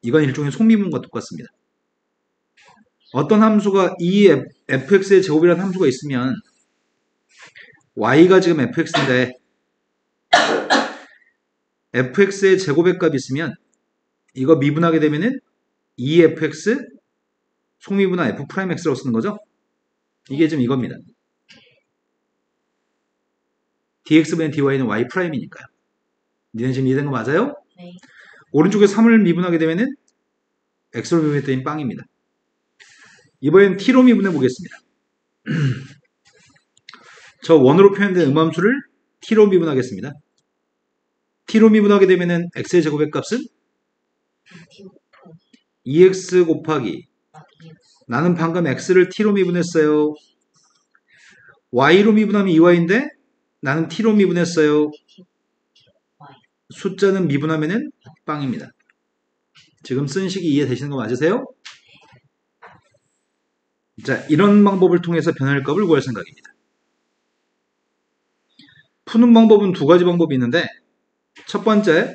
이건 일종의 속미분과 똑같습니다. 어떤 함수가 2fx의 제곱이라는 함수가 있으면 y가 지금 fx인데 fx의 제곱의 값이 있으면 이거 미분하게 되면은 2fx 속미분한 f'x라고 쓰는 거죠. 이게 지금 이겁니다. dx분의 dy는 y'이니까요. 니네 지금 이해된 거 맞아요? 네. 오른쪽에 3을 미분하게 되면은 x로 미분했더니 빵입니다. 이번엔 t로 미분해 보겠습니다. 저 원으로 표현된 음함수를 t로 미분하겠습니다. t로 미분하게 되면은 x의 제곱의 값은 2x 곱하기 나는 방금 x를 t로 미분했어요. y로 미분하면 2y인데 나는 t로 미분했어요. 숫자는 미분하면은 빵입니다. 지금 쓴 식이 이해되시는 거 맞으세요? 자, 이런 방법을 통해서 변화율 값을 구할 생각입니다. 푸는 방법은 두 가지 방법이 있는데 첫 번째,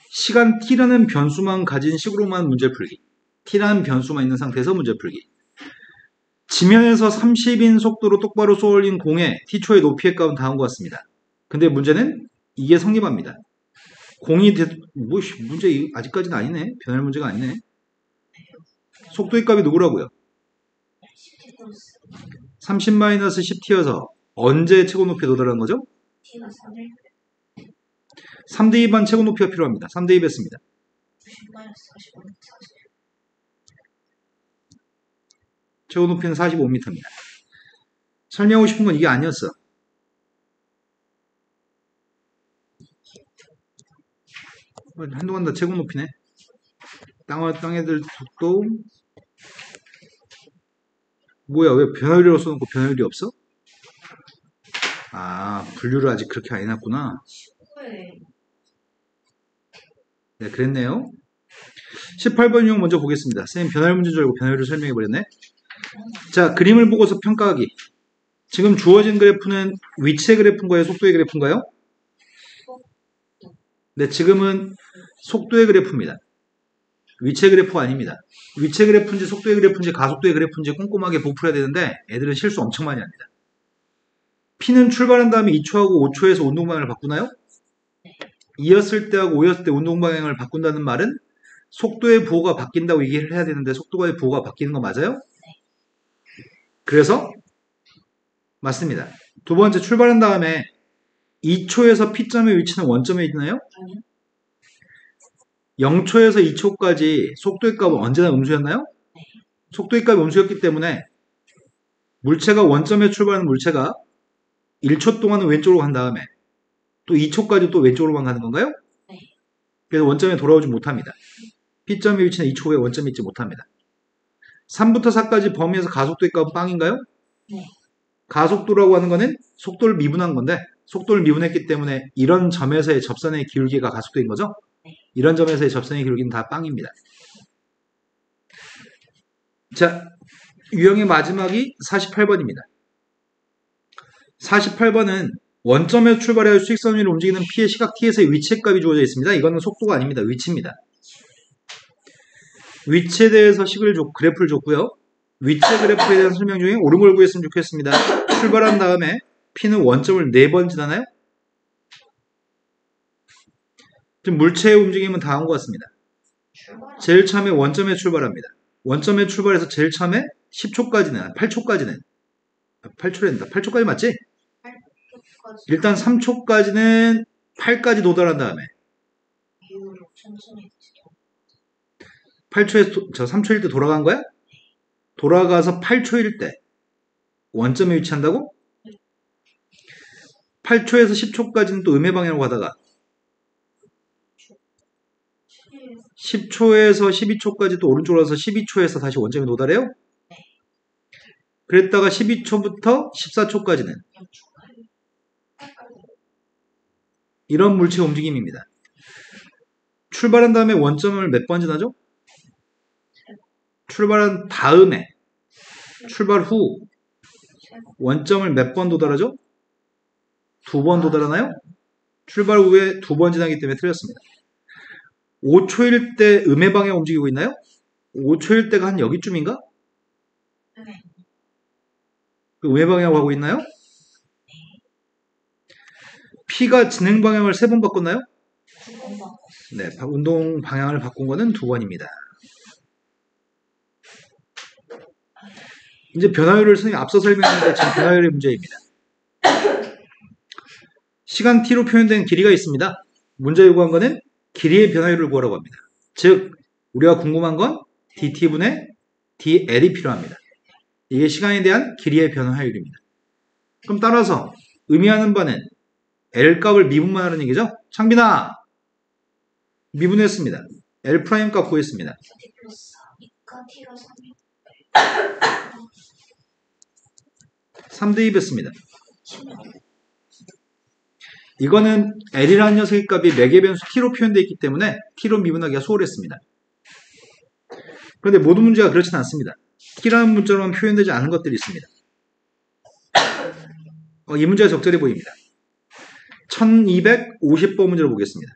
시간 t라는 변수만 가진 식으로만 문제 풀기. t라는 변수만 있는 상태에서 문제 풀기. 지면에서 30인 속도로 똑바로 쏘올린 공의 t초의 높이의 값은 다음과 같습니다. 근데 문제는 이게 성립합니다. 공이 문제 아직까지는 아니네. 변할 문제가 아니네. 속도의 값이 누구라고요? 30-10t여서 언제 최고 높이에 도달하는 거죠? 3대 2반 최고 높이가 필요합니다. 3대 2 뺐습니다. 최고 높이는 45m입니다. 설명하고 싶은 건 이게 아니었어. 한동안 다 최고 높이네. 땅에들 속도 뭐야, 왜 변화율이라고 써놓고 변화율이 없어? 아, 분류를 아직 그렇게 안 해놨구나. 네, 그랬네요. 18번 유형 먼저 보겠습니다. 선생님 변화율 문제인 줄 알고 변화율을 설명해버렸네. 자, 그림을 보고서 평가하기. 지금 주어진 그래프는 위치의 그래프인가요? 속도의 그래프인가요? 네, 지금은 속도의 그래프입니다. 위치 그래프가 아닙니다. 위치 그래프인지 속도의 그래프인지 가속도의 그래프인지 꼼꼼하게 보풀어야 되는데 애들은 실수 엄청 많이 합니다. P는 출발한 다음에 2초하고 5초에서 운동 방향을 바꾸나요? 2였을 때하고 5였을 때 운동 방향을 바꾼다는 말은 속도의 부호가 바뀐다고 얘기를 해야 되는데 속도의 부호가 바뀌는 거 맞아요? 그래서 맞습니다. 두 번째 출발한 다음에 2초에서 P점의 위치는 원점에 있나요? 아니요. 0초에서 2초까지 속도의 값은 언제나 음수였나요? 속도의 값이 음수였기 때문에 물체가 원점에 출발하는 물체가 1초 동안은 왼쪽으로 간 다음에 또 2초까지 또 왼쪽으로만 가는 건가요? 네. 그래서 원점에 돌아오지 못합니다. P점의 위치는 2초 후에 원점에 있지 못합니다. 3부터 4까지 범위에서 가속도의 값은 빵인가요? 네. 가속도라고 하는 거는 속도를 미분한 건데 속도를 미분했기 때문에 이런 점에서의 접선의 기울기가 가속도인 거죠? 네. 이런 점에서의 접선의 기울기는 다 빵입니다. 자, 유형의 마지막이 48번입니다. 48번은 원점에 출발하여 수직선 위로 움직이는 P의 시각 T에서의 위치의 값이 주어져 있습니다. 이거는 속도가 아닙니다. 위치입니다. 위치에 대해서 그래프를 줬고요. 위치 그래프에 대한 설명 중에 옳은 걸 구했으면 좋겠습니다. 출발한 다음에 P는 원점을 4번 지나나요? 지금 물체의 움직임은 다 한 것 같습니다. 제일 처음에 원점에 출발합니다. 원점에 출발해서 제일 처음에 10초까지는, 8초까지는, 8초랜다. 8초까지 맞지? 일단 3초까지는 8까지 도달한 다음에 3초일 때 돌아간 거야? 돌아가서 8초일 때 원점에 위치한다고? 8초에서 10초까지는 또 음의 방향으로 가다가 10초에서 12초까지 또 오른쪽으로 가서 12초에서 다시 원점에 도달해요? 그랬다가 12초부터 14초까지는 이런 물체의 움직임입니다. 출발한 다음에 원점을 몇 번 지나죠? 출발한 다음에 출발 후 원점을 몇 번 도달하죠? 2번 도달하나요? 출발 후에 2번 지나기 때문에 틀렸습니다. 5초일 때 음의 방향 움직이고 있나요? 5초일 때가 한 여기쯤인가? 네. 그 음의 방향으로 가고 있나요? P가 진행 방향을 3번 바꿨나요? 네, 운동 방향을 바꾼 거는 2번입니다. 이제 변화율을 선생님이 앞서 설명했는데 지금 변화율의 문제입니다. 시간 t로 표현된 길이가 있습니다. 문제 요구한 거는 길이의 변화율을 구하라고 합니다. 즉 우리가 궁금한 건 dt분의 dl이 필요합니다. 이게 시간에 대한 길이의 변화율입니다. 그럼 따라서 의미하는 바는 L 값을 미분만 하는 얘기죠? 창빈아! 미분했습니다. L 프라임 값 구했습니다. 3대2 뺐습니다. 이거는 L이라는 녀석의 값이 매개 변수 T로 표현되어 있기 때문에 T로 미분하기가 수월했습니다. 그런데 모든 문제가 그렇지는 않습니다. T라는 문자로만 표현되지 않은 것들이 있습니다. 이 문제가 적절해 보입니다. 1250번 문제를 보겠습니다.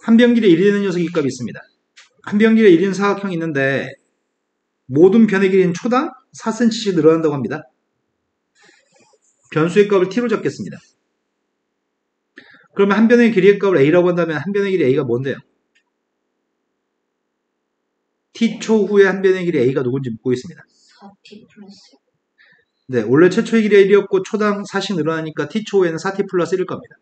한 변길에 1이 되는 녀석의 값이 있습니다. 한 변길에 1인 사각형이 있는데 모든 변의 길이는 초당 4cm씩 늘어난다고 합니다. 변수의 값을 t로 잡겠습니다. 그러면 한 변의 길이의 값을 a라고 한다면 한 변의 길이 a가 뭔데요? t초 후에 한 변의 길이 a가 누군지 묻고 있습니다. 4t 플러스 네, 원래 최초의 길이 1이었고 초당 4씩 늘어나니까 t초 후에는 4t 플러스 1일 겁니다.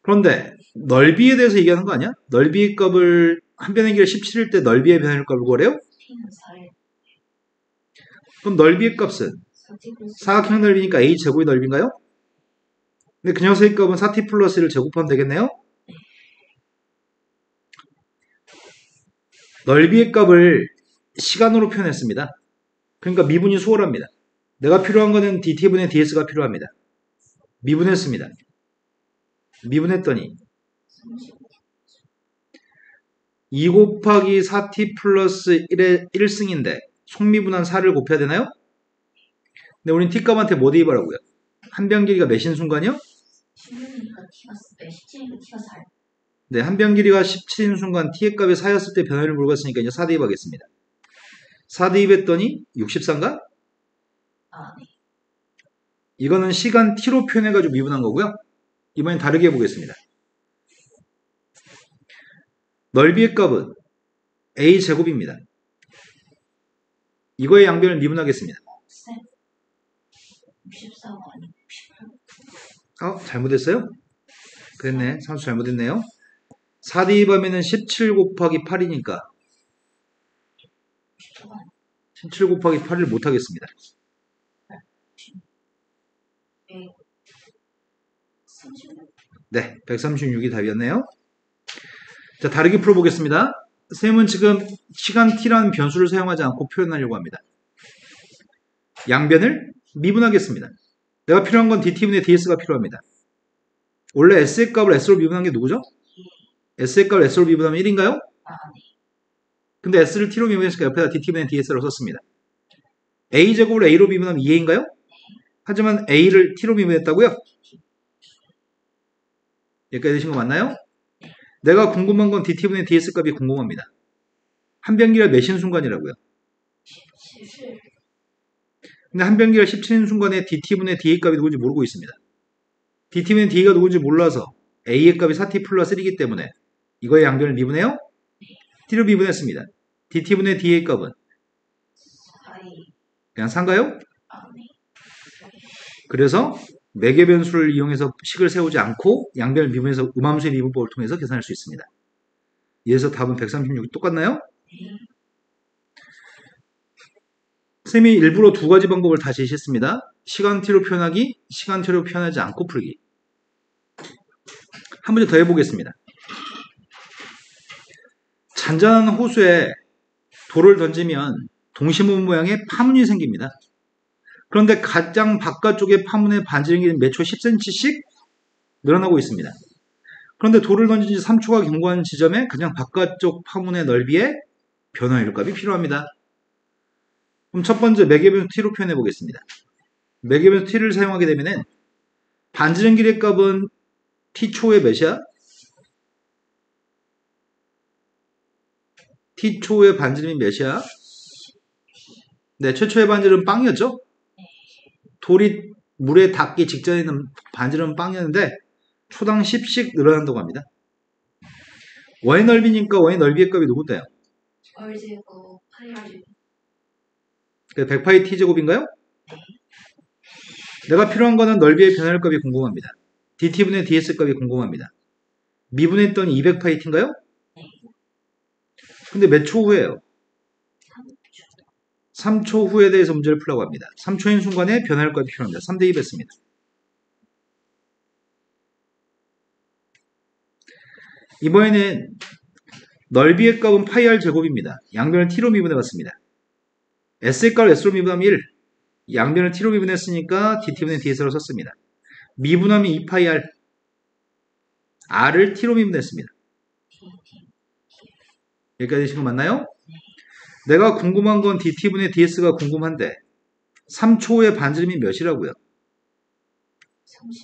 그런데 넓이에 대해서 얘기하는 거 아니야? 넓이의 값을 한 변의 길이 17일 때 넓이의 변의 값을 구하래요? t는 4일 그럼 넓이의 값은 4t 플러스 사각형 넓이니까 a 제곱의 넓이인가요? 근데 그 녀석의 값은 4t 플러스 1을 제곱하면 되겠네요? 넓이의 값을 시간으로 표현했습니다. 그러니까 미분이 수월합니다. 내가 필요한 거는 dt분의 ds가 필요합니다. 미분했습니다. 미분했더니 2 곱하기 4t 플러스 1의 1승인데 속미분한 4를 곱해야 되나요? 근데 우린 t값한테 뭐 대입하라고요? 한 변 길이가 몇인 순간이요? 16이니까 t가 17이니까 t가 4일 네, 한 변 길이가 17인 순간 t의 값이 4였을 때 변화를 물어봤으니까 이제 4 대입하겠습니다. 4 대입했더니 64인가? 아, 네. 이거는 시간 t로 표현해가지고 미분한 거고요. 이번엔 다르게 해보겠습니다. 넓이의 값은 a제곱입니다. 이거의 양변을 미분하겠습니다. 쌤. 64가 아니고 68. 잘못했어요? 그랬네. 산수 잘못했네요. 4 대입하면 17 곱하기 8이니까 17 곱하기 8을 못하겠습니다. 36. 네, 136이 답이었네요. 자, 다르게 풀어보겠습니다. 쌤은 지금 시간 t라는 변수를 사용하지 않고 표현하려고 합니다. 양변을 미분하겠습니다. 내가 필요한 건 dt분의 ds가 필요합니다. 원래 s의 값을 s로 미분한 게 누구죠? s의 값을 s로 미분하면 1인가요? 아, 네. 근데 s를 t로 미분했으니까 옆에다 dt분의 ds로 썼습니다. a제곱을 a로 미분하면 2a인가요? 하지만 a를 t로 미분했다고요? 여기까지 되신 거 맞나요? 내가 궁금한 건 dt분의 ds 값이 궁금합니다. 한 변기가 몇인 순간이라고요? 17. 근데 한 변기가 17인 순간에 dt분의 da 값이 누군지 모르고 있습니다. dt분의 da가 누군지 몰라서 a의 값이 4t 플러스 1이기 때문에 이거의 양변을 미분해요? t로 미분했습니다. dt분의 da의 값은 4이. 그냥 4인가요? 아, 네. 그래서 매개 변수를 이용해서 식을 세우지 않고 양변을 미분해서 음함수의 미분법을 통해서 계산할 수 있습니다. 이래서 답은 136이 똑같나요? 네. 쌤이 일부러 두 가지 방법을 다 제시했습니다. 시간 t로 표현하기, 시간 t로 표현하지 않고 풀기. 한 문제 더 해보겠습니다. 잔잔한 호수에 돌을 던지면 동심원 모양의 파문이 생깁니다. 그런데 가장 바깥쪽의 파문의 반지름이 매초 10cm씩 늘어나고 있습니다. 그런데 돌을 던진 지 3초가 경과한 지점에 가장 바깥쪽 파문의 넓이의 변화율 값이 필요합니다. 그럼 첫 번째 매개변수 t로 표현해 보겠습니다. 매개변수 t를 사용하게 되면은 반지름 길이의 값은 t초의 몇이야? t초의 반지름이 몇이야? 네, 최초의 반지름은 빵이었죠? 돌이 물에 닿기 직전에는 반지름은 빵이었는데 초당 10씩 늘어난다고 합니다. 원의 넓이니까 원의 넓이의 값이 누군데요? 월제곱 8일. 100파이 t제곱인가요? 내가 필요한 거는 넓이의 변화율 값이 궁금합니다. dt분의 ds 값이 궁금합니다. 미분했더니 200파이 t인가요? 근데 몇 초 후에요? 3초 후에 대해서 문제를 풀라고 합니다. 3초인 순간에 변화율 값이 필요합니다. 3 대입했습니다. 이번에는 넓이의 값은 파이 r 제곱입니다. 양변을 t로 미분해봤습니다. s의 값을 s로 미분하면 1, 양변을 t로 미분했으니까 dt분의 ds로 썼습니다. 미분하면 2파이 r, r을 t로 미분했습니다. 여기까지 되신 거 맞나요? 내가 궁금한 건 dt분의 ds가 궁금한데 3초의 반지름이 몇이라고요? 30.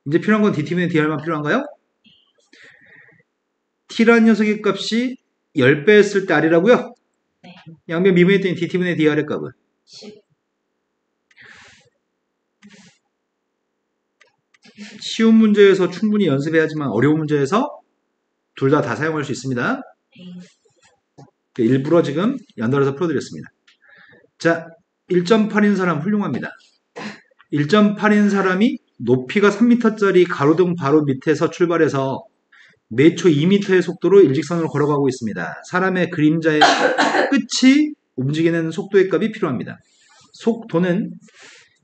이제 필요한 건 dt분의 dr만 필요한가요? t라는 녀석의 값이 10배 했을 때 r이라고요? 네. 양변 미분했더니 dt분의 dr의 값은 10. 쉬운 문제에서 충분히 연습해야지만 어려운 문제에서 둘 다 사용할 수 있습니다. 네. 일부러 지금 연달아서 풀어드렸습니다. 자, 1.8인 사람 훌륭합니다. 1.8인 사람이 높이가 3m짜리 가로등 바로 밑에서 출발해서 매초 2m의 속도로 일직선으로 걸어가고 있습니다. 사람의 그림자의 끝이 움직이는 속도의 값이 필요합니다. 속도는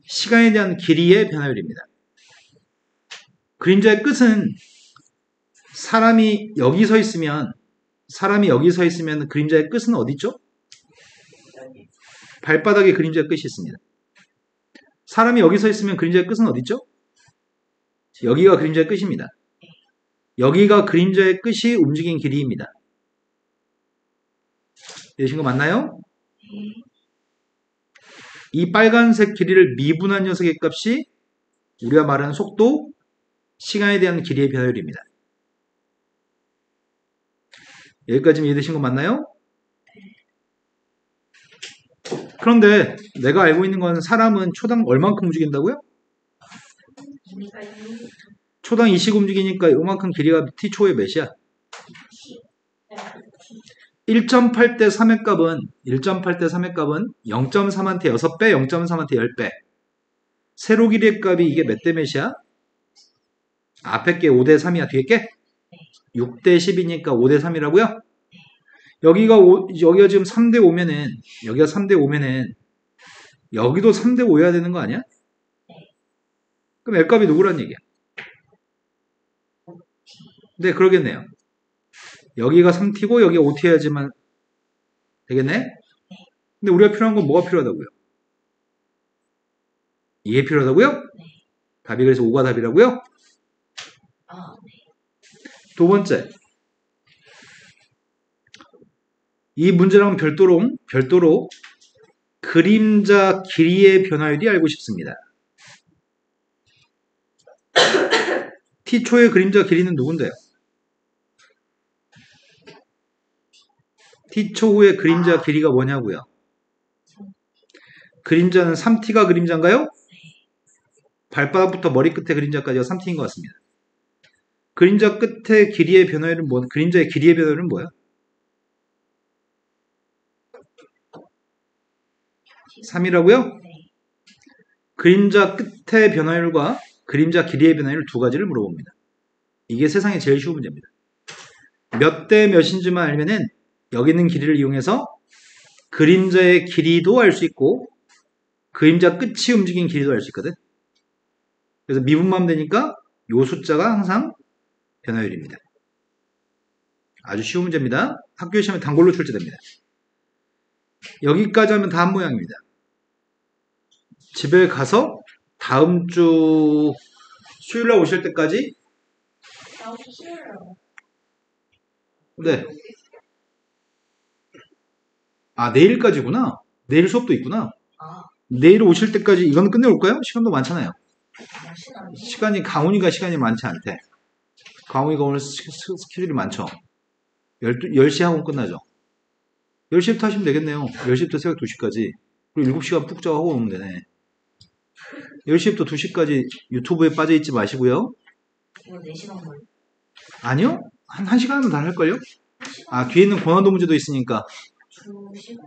시간에 대한 길이의 변화율입니다. 그림자의 끝은 사람이 여기 서 있으면 그림자의 끝은 어디 있죠? 발바닥에 그림자의 끝이 있습니다. 사람이 여기 서 있으면 그림자의 끝은 어디 있죠? 여기가 그림자의 끝입니다. 여기가 그림자의 끝이 움직인 길이입니다. 되신 거 맞나요? 이 빨간색 길이를 미분한 녀석의 값이 우리가 말하는 속도, 시간에 대한 길이의 변화율입니다. 여기까지 이해되신 거 맞나요? 그런데 내가 알고 있는 건 사람은 초당 얼만큼 움직인다고요? 이미가 있는 초당 2씩 움직이니까 요만큼 길이가 t초에 몇이야? 1.8대 3의 값은 0.3한테 6배, 0.3한테 10배. 세로 길이의 값이 이게 몇 대 몇이야? 앞에 게 5대 3이야. 뒤에 게? 6대 10이니까 5대 3이라고요? 여기가 지금 3대 5면은, 여기가 3대 5면은, 여기도 3대 5여야 되는 거 아니야? 그럼 L 값이 누구란 얘기야? 네, 그러겠네요. 여기가 3t고, 여기가 5t 해야지만 되겠네? 근데 우리가 필요한 건 뭐가 필요하다고요? 이게 필요하다고요? 답이 그래서 5가 답이라고요? 두 번째. 이 문제랑은 별도로 그림자 길이의 변화율이 알고 싶습니다. t초의 그림자 길이는 누군데요? t초 후의 그림자 길이가 뭐냐고요? 그림자는 3t가 그림자인가요? 발바닥부터 머리 끝에 그림자까지가 3t인 것 같습니다. 그림자 끝의 길이의 변화율은 그림자의 길이의 변화율은 뭐야? 3이라고요? 그림자 끝의 변화율과 그림자 길이의 변화율 두 가지를 물어봅니다. 이게 세상에 제일 쉬운 문제입니다. 몇 대 몇인지만 알면은 여기 있는 길이를 이용해서 그림자의 길이도 알 수 있고 그림자 끝이 움직인 길이도 알 수 있거든. 그래서 미분만 되니까 요 숫자가 항상 변화율입니다. 아주 쉬운 문제입니다. 학교 시험에 단골로 출제됩니다. 여기까지 하면 다 한 모양입니다. 집에 가서 다음 주 수요일날 오실 때까지 네. 아, 내일까지구나. 내일 수업도 있구나. 내일 오실 때까지 이건 끝내올까요? 시간도 많잖아요. 강훈이가 시간이 많지 않대. 강훈이가 오늘 스케줄이 많죠. 10시 학원 끝나죠. 10시부터 하시면 되겠네요. 10시부터 새벽 2시까지. 그리고 7시간 푹 자고 오면 되네. 10시부터 2시까지 유튜브에 빠져있지 마시고요. 이거 4시간 걸려. 아니요? 한 1시간은 다 할걸요? 아, 뒤에 있는 고난도 문제도 있으니까. 2시간?